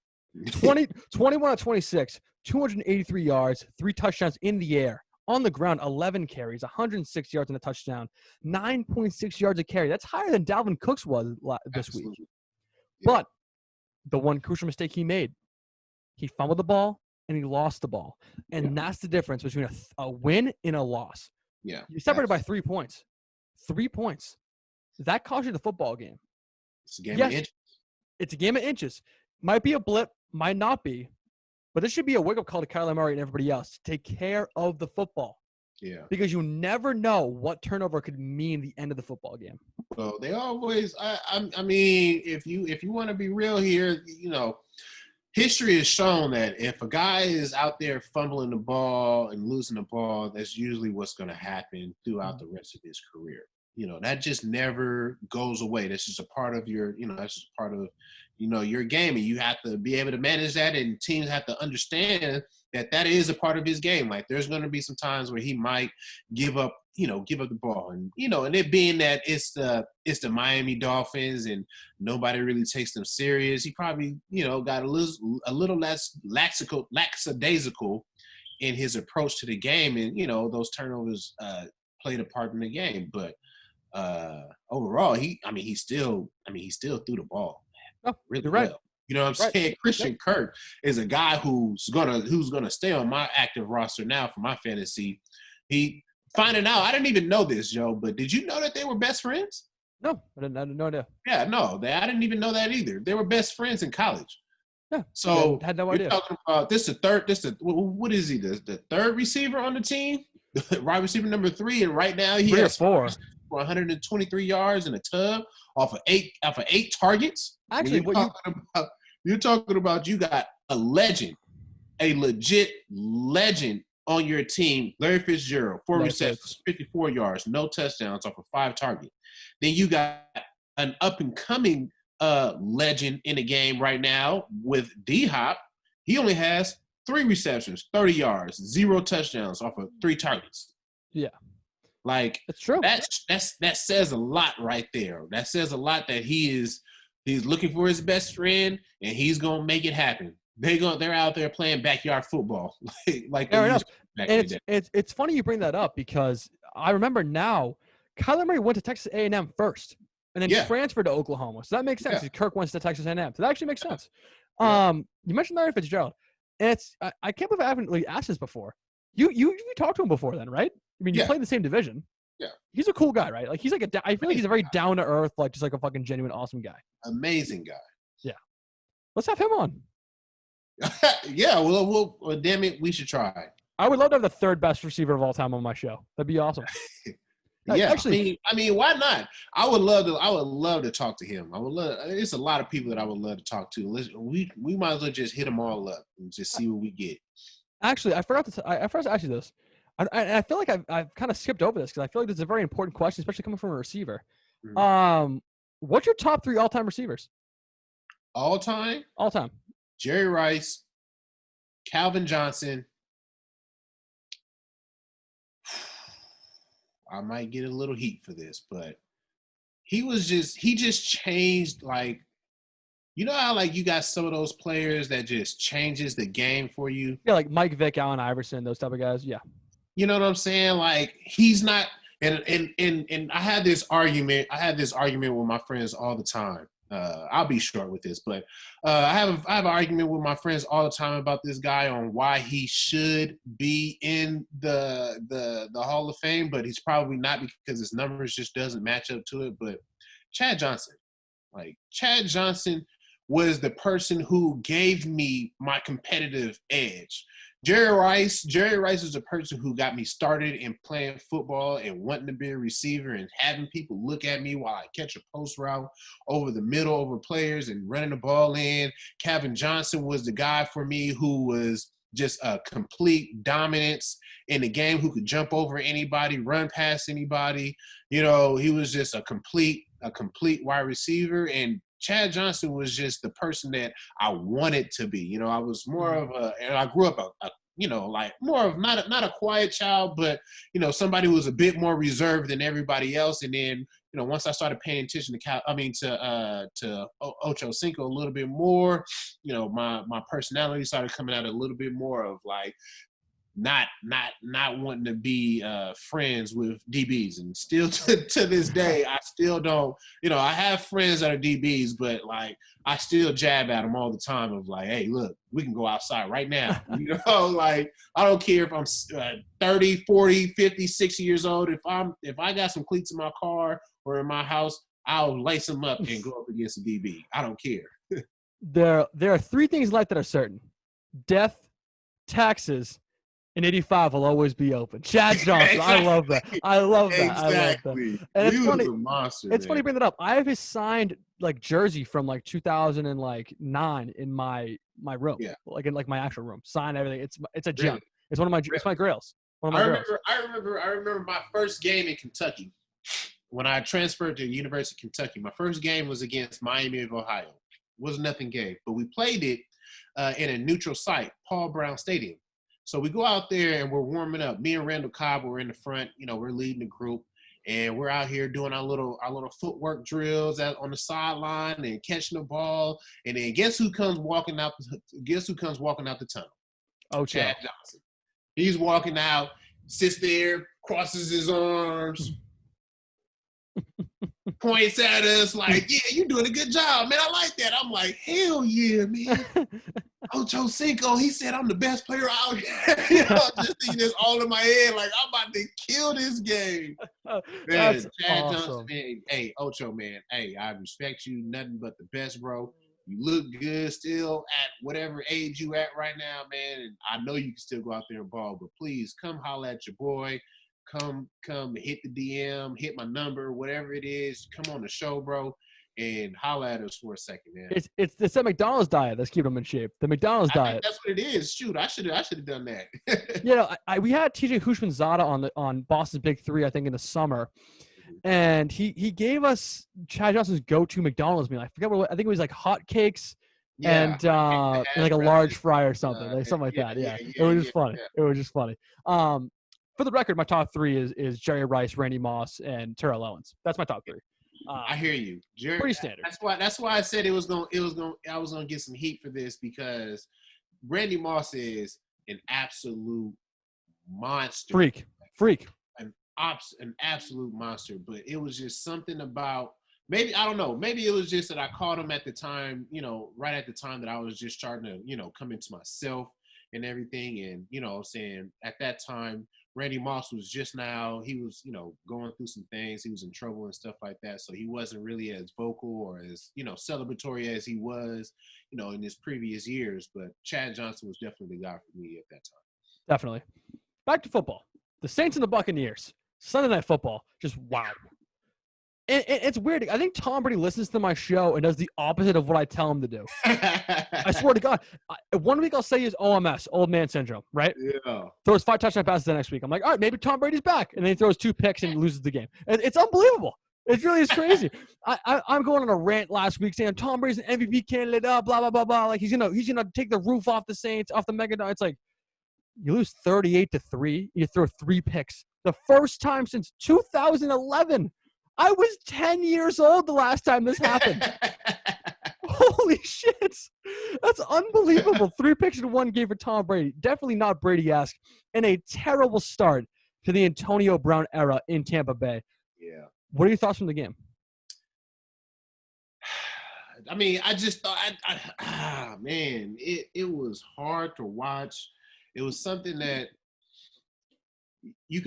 21 of 26, 283 yards, 3 touchdowns in the air. On the ground, 11 carries, 106 yards and a touchdown, 9.6 yards a carry. That's higher than Dalvin Cook's was this week. Yeah. But the one crucial mistake he made, he fumbled the ball and he lost the ball. And that's the difference between a win and a loss. Yeah. You're separated by 3 points. 3 points. That cost you the football game. It's a game of inches. It's a game of inches. Might be a blip, might not be. But this should be a wake-up call to Kyler Murray and everybody else to take care of the football. Yeah. Because you never know what turnover could mean the end of the football game. Well, they always if you want to be real here, history has shown that if a guy is out there fumbling the ball and losing the ball, that's usually what's going to happen throughout the rest of his career. That just never goes away. That's just a part of your, your game, and you have to be able to manage that, and teams have to understand that is a part of his game. Like, there's going to be some times where he might give up the ball, and and it being that it's the Miami Dolphins and nobody really takes them serious, he probably got a little less lackadaisical in his approach to the game, and those turnovers played a part in the game, but overall he still threw the ball really right. well. You know what I'm saying? Christian Kirk is a guy who's gonna stay on my active roster now for my fantasy. He finding out, I didn't even know this, Joe, but did you know that they were best friends? No, I had no idea. Yeah, no, I didn't even know that either. They were best friends in college. Yeah. So had no idea. You're talking about what is he? The third receiver on the team, wide receiver number 3, and right now he 3 or has 4. for 123 yards in a tub off of eight targets. Actually, You're talking about you got a legend, a legit legend on your team, Larry Fitzgerald, 4 receptions, 54 yards, no touchdowns off of 5 targets. Then you got an up-and-coming legend in the game right now with D-Hop. He only has 3 receptions, 30 yards, 0 touchdowns off of 3 targets. Yeah. Like, that's true. That says a lot right there. That says a lot that he's looking for his best friend, and he's going to make it happen. They're out there playing backyard football like Fair enough. And it's funny you bring that up because I remember now Kyler Murray went to Texas A&M first and then transferred to Oklahoma. So that makes sense. Yeah. Kirk went to Texas A&M. So that actually makes sense. You mentioned Larry Fitzgerald. And I can't believe I haven't really asked this before. You talked to him before then, right? I mean, you played in the same division. Yeah. He's a cool guy, right? Like, he's like I feel like he's a very down-to-earth, like, just like a fucking genuine, awesome guy. Amazing guy. Yeah. Let's have him on. Yeah, well, damn it, we should try. I would love to have the 3rd best receiver of all time on my show. That'd be awesome. Yeah, actually, I mean, why not? I would love to talk to him. It's a lot of people that I would love to talk to. We might as well just hit them all up and just see what we get. Actually, I forgot to ask you this. I feel like I've kind of skipped over this because I feel like this is a very important question, especially coming from a receiver. Mm-hmm. What's your top 3 all-time receivers? All time? All time. Jerry Rice, Calvin Johnson. I might get a little heat for this, but he just changed, like, you know how, like, you got some of those players that just changes the game for you? Yeah, like Mike Vick, Allen Iverson, those type of guys. Yeah. You know what I'm saying? Like, he's not and I had this argument with my friends all the time. I'll be short with this, but I have an argument with my friends all the time about this guy on why he should be in the Hall of Fame, but he's probably not because his numbers just doesn't match up to it. But Chad Johnson was the person who gave me my competitive edge. Jerry Rice is the person who got me started in playing football and wanting to be a receiver and having people look at me while I catch a post route over the middle over players and running the ball in. Calvin Johnson was the guy for me who was just a complete dominance in the game, who could jump over anybody, run past anybody. You know, he was just a complete wide receiver. And Chad Johnson was just the person that I wanted to be. You know, I was more of and I grew up more of not a quiet child, but, you know, somebody who was a bit more reserved than everybody else. And then, you know, once I started paying attention to Ocho Cinco a little bit more, you know, my personality started coming out a little bit more of like, not wanting to be friends with DBs. And still to this day, I still don't, you know, I have friends that are DBs, but like I still jab at them all the time of like, hey, look, we can go outside right now. You know, like I don't care if I'm 30, 40, 50, 60 years old. If I got some cleats in my car or in my house, I'll lace them up and go up against a DB. I don't care. There are 3 things in life that are certain: death, taxes, and 85 will always be open. Chad Johnson. Exactly. I love that. Exactly. I love that. And it's funny. It's funny you bring that up. I have his signed like jersey from like 2009 in my room. Yeah. Like in like my actual room. Signed everything. It's a gem. Really? It's one of my it's my grails. I remember my first game in Kentucky when I transferred to the University of Kentucky. My first game was against Miami of Ohio. It was nothing game, but we played it in a neutral site, Paul Brown Stadium. So we go out there and we're warming up. Me and Randall Cobb were in the front. You know, we're leading the group, and we're out here doing our little footwork drills on the sideline and catching the ball. And then guess who comes walking out the tunnel? Oh, Chad Johnson. He's walking out, sits there, crosses his arms, points at us like, yeah, you're doing a good job, man. I like that. I'm like, hell yeah, man. Ocho Cinco, he said I'm the best player out here. You know, just thinking this all in my head, like I'm about to kill this game. Man, that's Chad awesome. Johnson, man. Hey, Ocho, man. Hey, I respect you. Nothing but the best, bro. You look good still at whatever age you at right now, man. And I know you can still go out there and ball, but please come holler at your boy. come hit the DM, hit my number, whatever it is. Come on the show, bro, and holla at us for a second, man. It's that McDonald's diet that's keeping them in shape. The McDonald's I diet. think that's what it is. Shoot, I should have done that. You know, we had TJ Hushmanzada on Boston's Big Three, I think, in the summer, and he gave us Chad Johnson's go-to McDonald's meal. I forget I think it was like hotcakes and like a large fry or something, something like that. Yeah, it was just funny. It was just funny. For the record, my top three is Jerry Rice, Randy Moss, and Terrell Owens. That's my top three. I hear you, Jerry. Pretty standard. That's why I said I was gonna get some heat for this, because Randy Moss is an absolute monster. Freak. An absolute monster. But it was just something about, maybe, I don't know, maybe it was just that I caught him at the time, you know, right at the time that I was just starting to, you know, come into myself and everything. And, you know, saying at that time, Randy Moss was just now, he was, you know, going through some things. He was in trouble and stuff like that. So he wasn't really as vocal or as, you know, celebratory as he was, you know, in his previous years. But Chad Johnson was definitely the guy for me at that time. Definitely. Back to football. The Saints and the Buccaneers. Sunday Night Football. Just wow. And it's weird. I think Tom Brady listens to my show and does the opposite of what I tell him to do. I swear to God. 1 week I'll say he's OMS, old man syndrome, right? Yeah. Throws 5 touchdown passes the next week. I'm like, all right, maybe Tom Brady's back. And then he throws 2 picks and loses the game. It's unbelievable. It really is crazy. I'm going on a rant last week saying Tom Brady's an MVP candidate, blah, blah, blah, blah. Like he's gonna take the roof off the Saints, off the Megadon. It's like, you lose 38-3. You throw 3 picks. The first time since 2011. I was 10 years old the last time this happened. Holy shit. That's unbelievable. 3 picks in 1 game for Tom Brady. Definitely not Brady-esque. And a terrible start to the Antonio Brown era in Tampa Bay. Yeah. What are your thoughts from the game? I mean, I just thought, man, it was hard to watch. It was something that it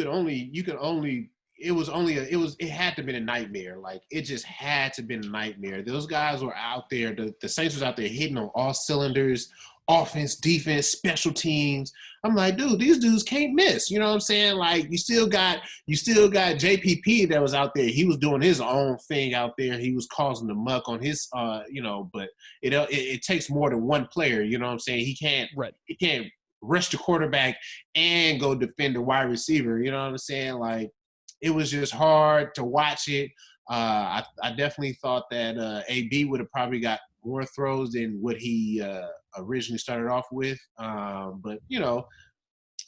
had to have been a nightmare. Like, it just had to have been a nightmare. Those guys were out there. The Saints was out there hitting on all cylinders, offense, defense, special teams. I'm like, dude, these dudes can't miss. You know what I'm saying? Like, you still got JPP that was out there. He was doing his own thing out there. He was causing the muck on his, you know, but it takes more than one player. You know what I'm saying? He can't rush the quarterback and go defend the wide receiver. You know what I'm saying? Like, it was just hard to watch it. I definitely thought that AB would have probably got more throws than what he originally started off with. But, you know,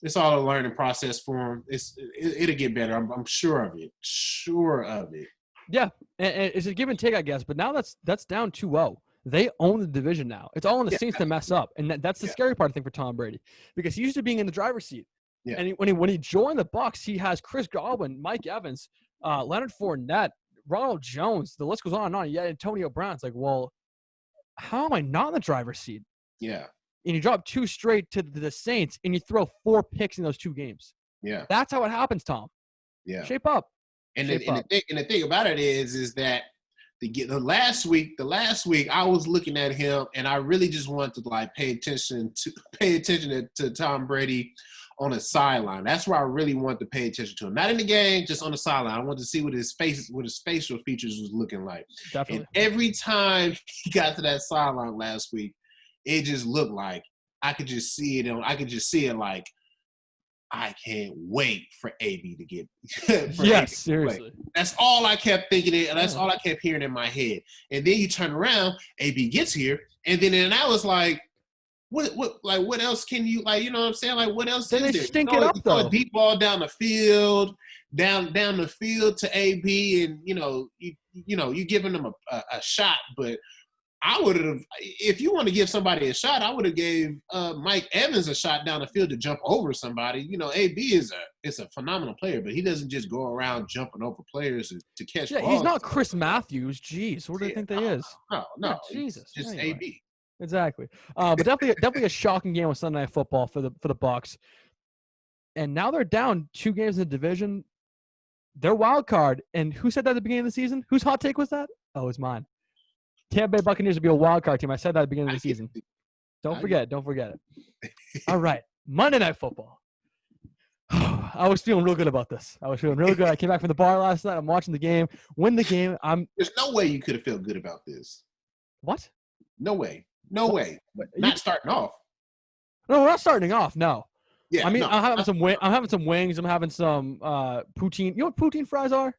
it's all a learning process for him. It'll get better. I'm sure of it. Sure of it. Yeah, and it's a give and take, I guess. But now that's down 2-0. They own the division now. It's all on the Saints to mess up. And that's the scary part, I think, for Tom Brady. Because he used to being in the driver's seat. Yeah. And when he joined the Bucs, he has Chris Godwin, Mike Evans, Leonard Fournette, Ronald Jones. The list goes on and on. Yeah, Antonio Brown. It's like, well, how am I not in the driver's seat? Yeah. And you drop 2 straight to the Saints, and you throw 4 picks in those 2 games. Yeah. That's how it happens, Tom. Yeah. Shape up. And the thing about it is that the last week I was looking at him, and I really just wanted to like pay attention to Tom Brady on the sideline. That's where I really wanted to pay attention to him. Not in the game, just on the sideline. I wanted to see what his facial features was looking like. Definitely. And every time he got to that sideline last week, it just looked like I could just see it like, I can't wait for AB to get. Yes, seriously. That's all I kept thinking, and that's all I kept hearing in my head. And then you turn around, AB gets here, and I was like, what else can you, like, you know what I'm saying? Like, what else then is they there? stink it up, though. A deep ball down the field, down the field to AB, and you giving them a shot, but I would have, if you want to give somebody a shot, I would have gave Mike Evans a shot down the field to jump over somebody. You know, AB is a phenomenal player, but he doesn't just go around jumping over players to catch balls. He's not Chris Matthews. Jeez, what do you think that is? No, Jesus, just anyway. AB. Exactly. But definitely a shocking game on Sunday Night Football for the Bucs. And now they're down 2 games in the division. They're wild card. And who said that at the beginning of the season? Whose hot take was that? Oh, it was mine. Tampa Bay Buccaneers would be a wild card team. I said that at the beginning of the season. Don't forget it. All right. Monday Night Football. I was feeling real good about this. I was feeling really good. I came back from the bar last night. I'm watching the game. Win the game. There's no way you could have felt good about this. What? No way. No What? way. Not starting off. No, we're not starting off. No. Yeah. I mean, no. I'm having some wings. I'm having some poutine. You know what poutine fries are?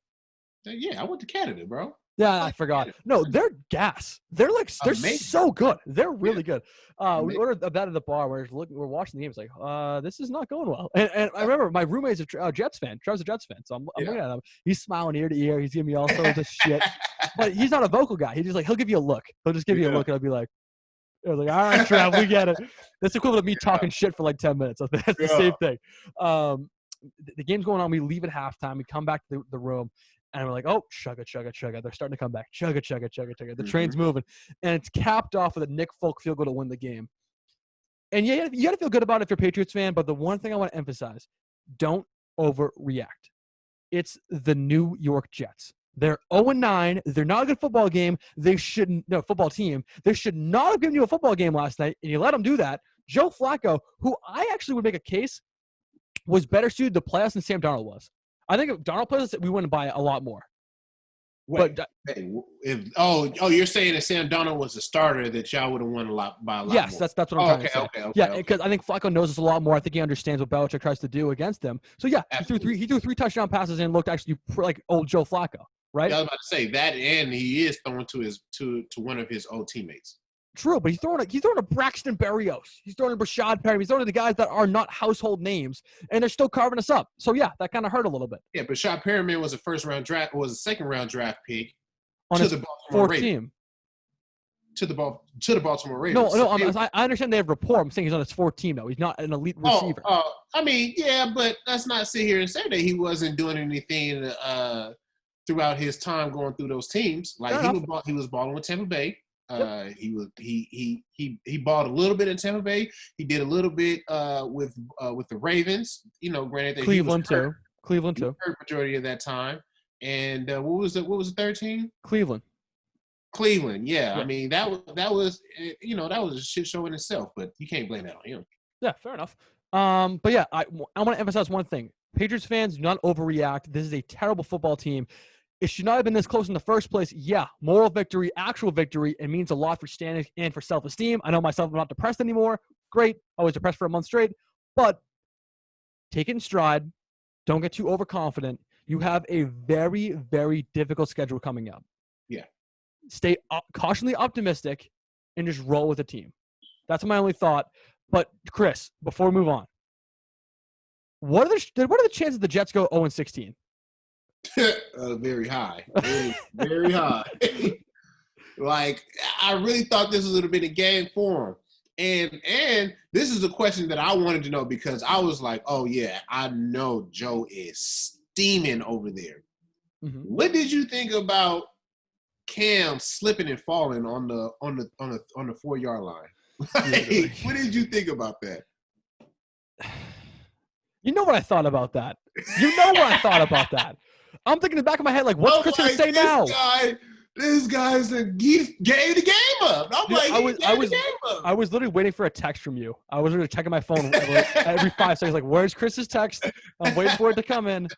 Yeah, I went to Canada, bro. Yeah, I forgot. No, they're gas. They're Amazing. so good. They're really good. We Amazing. ordered that at the bar. We're watching the game. It's like, this is not going well. And I remember my roommate's a Jets fan. Trevor's a Jets fan. So I'm looking at him. He's smiling ear to ear. He's giving me all sorts of shit. But he's not a vocal guy. He's just like, he'll give you a look. He'll just give you a look, and I'll be like, I was like, all right, Trev, we get it. That's equivalent of me talking shit for like 10 minutes. So that's the same thing. The game's going on. We leave at halftime. We come back to the room. And we're like, oh, chugga, chugga, chugga. They're starting to come back. Chugga, chugga, chugga, chugga. The train's moving. And it's capped off with a Nick Folk field goal to win the game. And yeah, you got to feel good about it if you're a Patriots fan. But the one thing I want to emphasize, don't overreact. It's the New York Jets. They're 0-9. They're not a good football game. Football team. They should not have given you a football game last night. And you let them do that. Joe Flacco, who I actually would make a case, was better suited to playoffs than Sam Darnold was. I think if Darnold plays, we win by a lot more. Wait, you're saying if Sam Darnold was a starter, that y'all would have won by a lot more. Yes, that's what I'm trying to say. Okay, yeah, because I think Flacco knows us a lot more. I think he understands what Belichick tries to do against them. So yeah, he threw three touchdown passes and looked actually like old Joe Flacco, right? Yeah, I was about to say that, and he is throwing to one of his old teammates. True, but he's throwing a Braxton Berrios. He's throwing a Brashad Perry. He's throwing the guys that are not household names, and they're still carving us up. So yeah, that kind of hurt a little bit. Yeah, but Brashad Perryman was a second-round draft pick on to his the Baltimore fourth Ravens. team. To the Baltimore Ravens. No, I understand they have rapport. I'm saying he's on his fourth team though. He's not an elite receiver. I mean, yeah, but let's not sit here and say that he wasn't doing anything throughout his time going through those teams. Like he was balling with Tampa Bay. He balled a little bit in Tampa Bay. He did a little bit with the Ravens. You know, granted that Cleveland too. Hurt majority of that time. And what was the third team? Cleveland, yeah. I mean that was a shit show in itself. But you can't blame that on him. Yeah, fair enough. But yeah, I want to emphasize one thing: Patriots fans, do not overreact. This is a terrible football team. It should not have been this close in the first place. Yeah, moral victory, actual victory. It means a lot for standing and for self-esteem. I know myself, I'm not depressed anymore. Great. I was depressed for a month straight. But take it in stride. Don't get too overconfident. You have a very, very difficult schedule coming up. Yeah. Stay cautiously optimistic and just roll with the team. That's my only thought. But, Chris, before we move on, what are the chances the Jets go 0-16? Very high. Very, very high. Like, I really thought this would have been a game for him. And this is a question that I wanted to know because I was like, oh yeah, I know Joe is steaming over there. Mm-hmm. What did you think about Cam slipping and falling on the 4-yard line? Like, what did you think about that? You know what I thought about that. I'm thinking in the back of my head, like, what's Chris going to say now? This guy's gave the game up. I was literally waiting for a text from you. I was literally checking my phone every 5 seconds, like, where's Chris's text? I'm waiting for it to come in.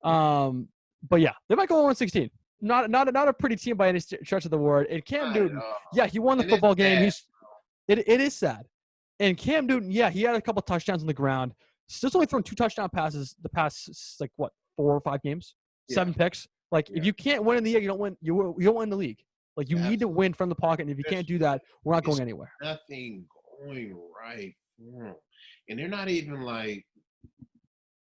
But yeah, they might go 1-16. Not a pretty team by any stretch of the word. And Cam Newton, yeah, he won the football game. It is sad. And Cam Newton, yeah, he had a couple touchdowns on the ground. Still only thrown 2 touchdown passes the past 4 or 5 games, 7 picks. Like if you can't win in the league, you don't win. You don't win the league. Like you need to win from the pocket. And if you can't do that, we're not going anywhere. Nothing going right for them. And they're not even like.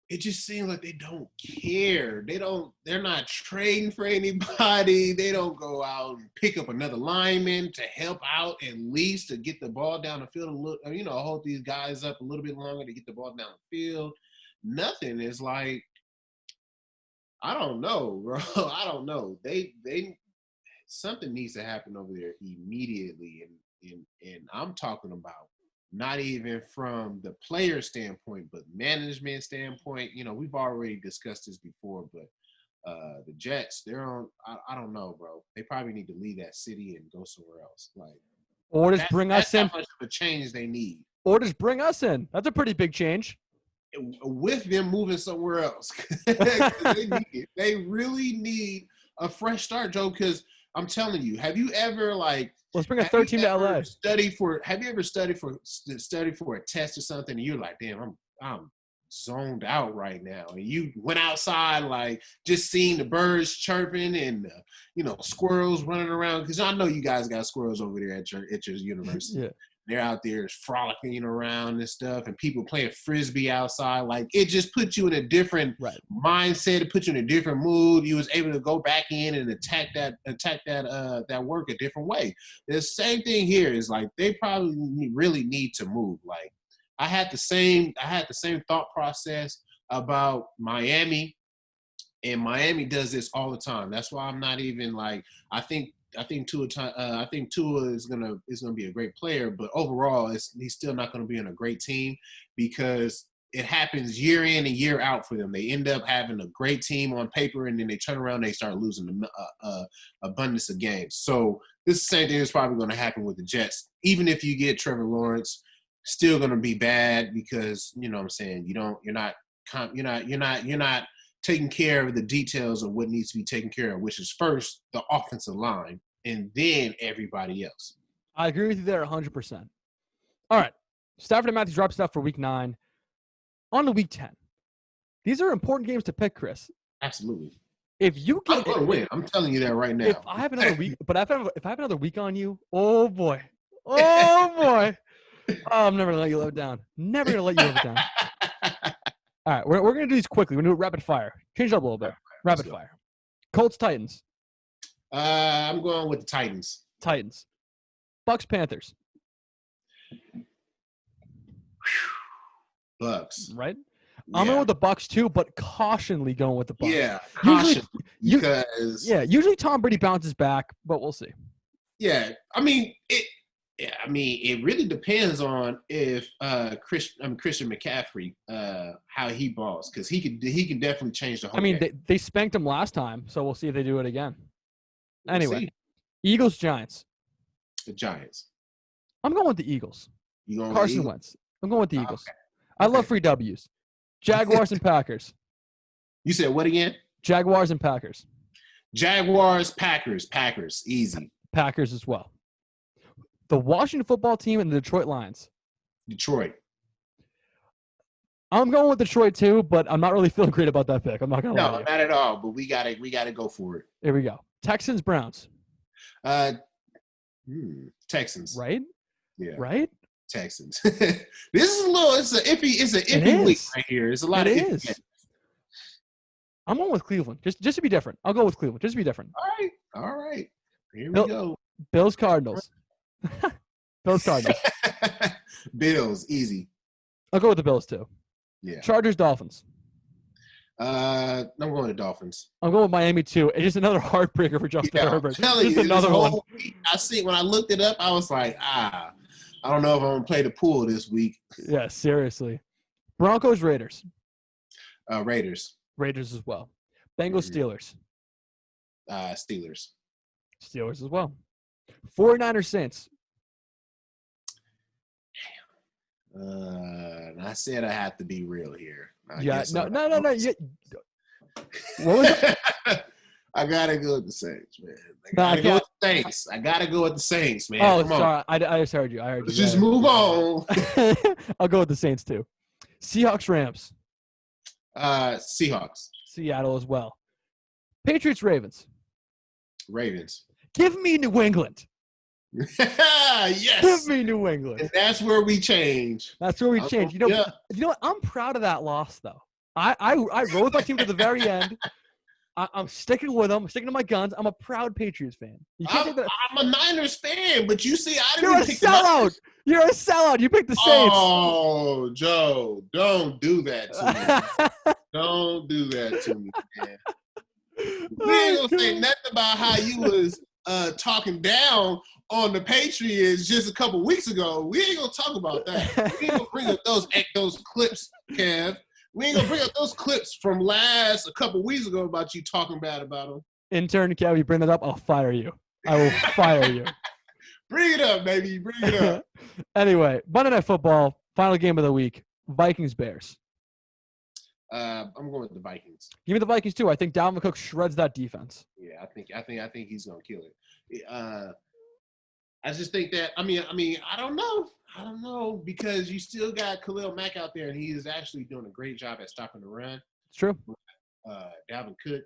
It just seems like they don't care. They're not trading for anybody. They don't go out and pick up another lineman to help out at least to get the ball down the field a little, hold these guys up a little bit longer to get the ball down the field. Nothing. It's like, I don't know, bro. I don't know. They something needs to happen over there immediately. And I'm talking about not even from the player standpoint, but management standpoint. We've already discussed this before, but the Jets, they're on. I don't know, bro. They probably need to leave that city and go somewhere else. Like, or just bring us in. How much of a change they need. Or just bring us in. That's a pretty big change. with them moving somewhere else. They really need a fresh start, Joe, because I'm telling you, have you ever let's bring a third team to LA. Have you ever studied for a test or something and you're like, damn, I'm zoned out right now, and you went outside just seeing the birds chirping and squirrels running around, because I know you guys got squirrels over there at your university. Yeah. They're out there frolicking around and stuff, and people playing frisbee outside. It just puts you in a different mindset. It puts you in a different mood. You was able to go back in and attack that work a different way. The same thing here is they probably really need to move. I had the same thought process about Miami, and Miami does this all the time. That's why I'm not even I think Tua is gonna be a great player, but overall, he's still not gonna be on a great team, because it happens year in and year out for them. They end up having a great team on paper, and then they turn around and they start losing abundance of games. So this is the same thing that's probably going to happen with the Jets. Even if you get Trevor Lawrence, still going to be bad, because you know what I'm saying, you're not taking care of the details of what needs to be taken care of, which is first the offensive line and then everybody else. I agree with you there 100%. All right. Stafford and Matthews drop stuff for week 9. On to week 10. These are important games to pick, Chris. Absolutely. If you can, I'm going to win. I'm telling you that right now. If I have another week, if I have another week on you, oh boy. Oh, I'm never going to let you live it down. Never going to let you live it down. All right. We're going to do these quickly. We're going to do it rapid fire. Change it up a little bit. Rapid fire. Colts, Titans. I'm going with the Titans. Bucks, Panthers. Bucks. Right? Yeah. I'm going with the Bucks too, but cautionly going with the Bucks. Yeah, usually Tom Brady bounces back, but we'll see. Yeah, it really depends on if Christian McCaffrey how he balls, because he can definitely change the whole game. They spanked him last time, so we'll see if they do it again. Anyway, Eagles, Giants. The Giants. I'm going with the Eagles. You going Carson Wentz. I'm going with the Eagles. Okay. I love free W's. Jaguars and Packers. You said what again? Jaguars and Packers. Jaguars, Packers. Easy. Packers as well. The Washington football team and the Detroit Lions. Detroit. I'm going with Detroit too, but I'm not really feeling great about that pick. I'm not going to lie. No, not at all, but we gotta go for it. Here we go. Texans, Browns. Texans. Right? Yeah. Right? Texans. It's an iffy week right here. It's a lot of iffy. I'm going with Cleveland. Just to be different. I'll go with Cleveland. Just to be different. All right. Here we go. Bills, Cardinals. Bills, easy. I'll go with the Bills too. Yeah. Chargers, Dolphins. I'm going to Dolphins. I'm going with Miami too. It's just another heartbreaker for Justin Herbert. Just another one. I see when I looked it up, I was like, I don't know if I'm going to play the pool this week. Yeah, seriously. Broncos, Raiders. Raiders. Raiders as well. Bengals, Steelers. Steelers. Steelers as well. 49ers, Saints. I said I have to be real here. No. What was it? I gotta go with the Saints, man. I gotta go with the Saints, man. Oh, sorry. I just heard you. Let's just move on. I'll go with the Saints too. Seahawks, Rams. Seahawks. Seattle as well. Patriots, Ravens. Ravens. Give me New England. Yes. Give me New England. And that's where we change. You know what? I'm proud of that loss, though. I rode with my team to the very end. I'm sticking with them. I'm sticking to my guns. I'm a proud Patriots fan. I'm a Niners fan, but you see, You're a sellout. You're a sellout. You picked the Saints. Oh, Joe, don't do that to me. Don't do that to me, man. We ain't gonna say nothing about how you was talking down on the Patriots just a couple weeks ago. We ain't gonna talk about that. We ain't gonna bring up those clips, Kev. We ain't gonna bring up those clips from a couple weeks ago about you talking bad about them. Intern Kev, you bring that up, I'll fire you. I will fire you. Bring it up, baby. Bring it up. Anyway, Monday Night Football, final game of the week. Vikings, Bears. I'm going with the Vikings. Give me the Vikings too. I think Dalvin Cook shreds that defense. Yeah, I think he's gonna kill it. I just think that I mean I don't know because you still got Khalil Mack out there and he is actually doing a great job at stopping the run. It's true. Dalvin Cook,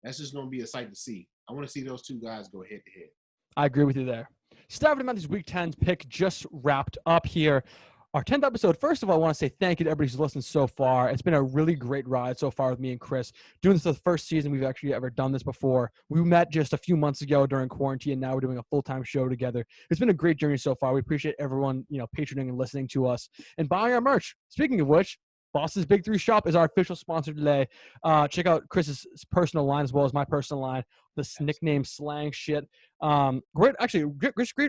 that's just gonna be a sight to see. I want to see those two guys go head to head. I agree with you there. Stafford and Matthews Week 10 pick just wrapped up here. Our 10th episode. First of all, I want to say thank you to everybody who's listened so far. It's been a really great ride so far with me and Chris. Doing this for the first season we've actually ever done this before. We met just a few months ago during quarantine, and now we're doing a full-time show together. It's been a great journey so far. We appreciate everyone, patroning and listening to us and buying our merch. Speaking of which, Boss's Big 3 Shop is our official sponsor today. Check out Chris's personal line as well as my personal line. This nickname slang shit. Great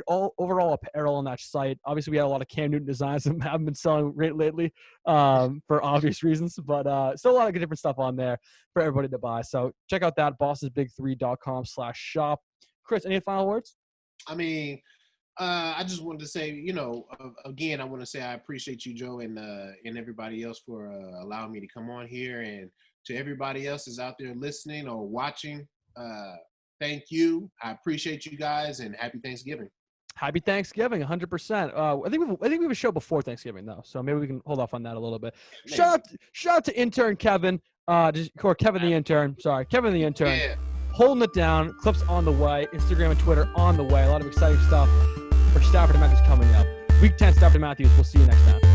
overall apparel on that site. Obviously, we had a lot of Cam Newton designs that haven't been selling great lately for obvious reasons, but still a lot of good different stuff on there for everybody to buy. So check out that, bossesbig3.com/shop. Chris, any final words? I just wanted to say, again, I want to say I appreciate you, Joe, and everybody else for allowing me to come on here. And to everybody else is out there listening or watching, thank you. I appreciate you guys, and happy Thanksgiving. Happy Thanksgiving, 100%. I think we have a show before Thanksgiving though, so maybe we can hold off on that a little bit. Shout out to intern Kevin, or Kevin the Intern. Sorry, Kevin the Intern. Yeah. Holding it down. Clips on the way. Instagram and Twitter on the way. A lot of exciting stuff for Stafford and Matthews coming up. Week 10, Stafford and Matthews. We'll see you next time.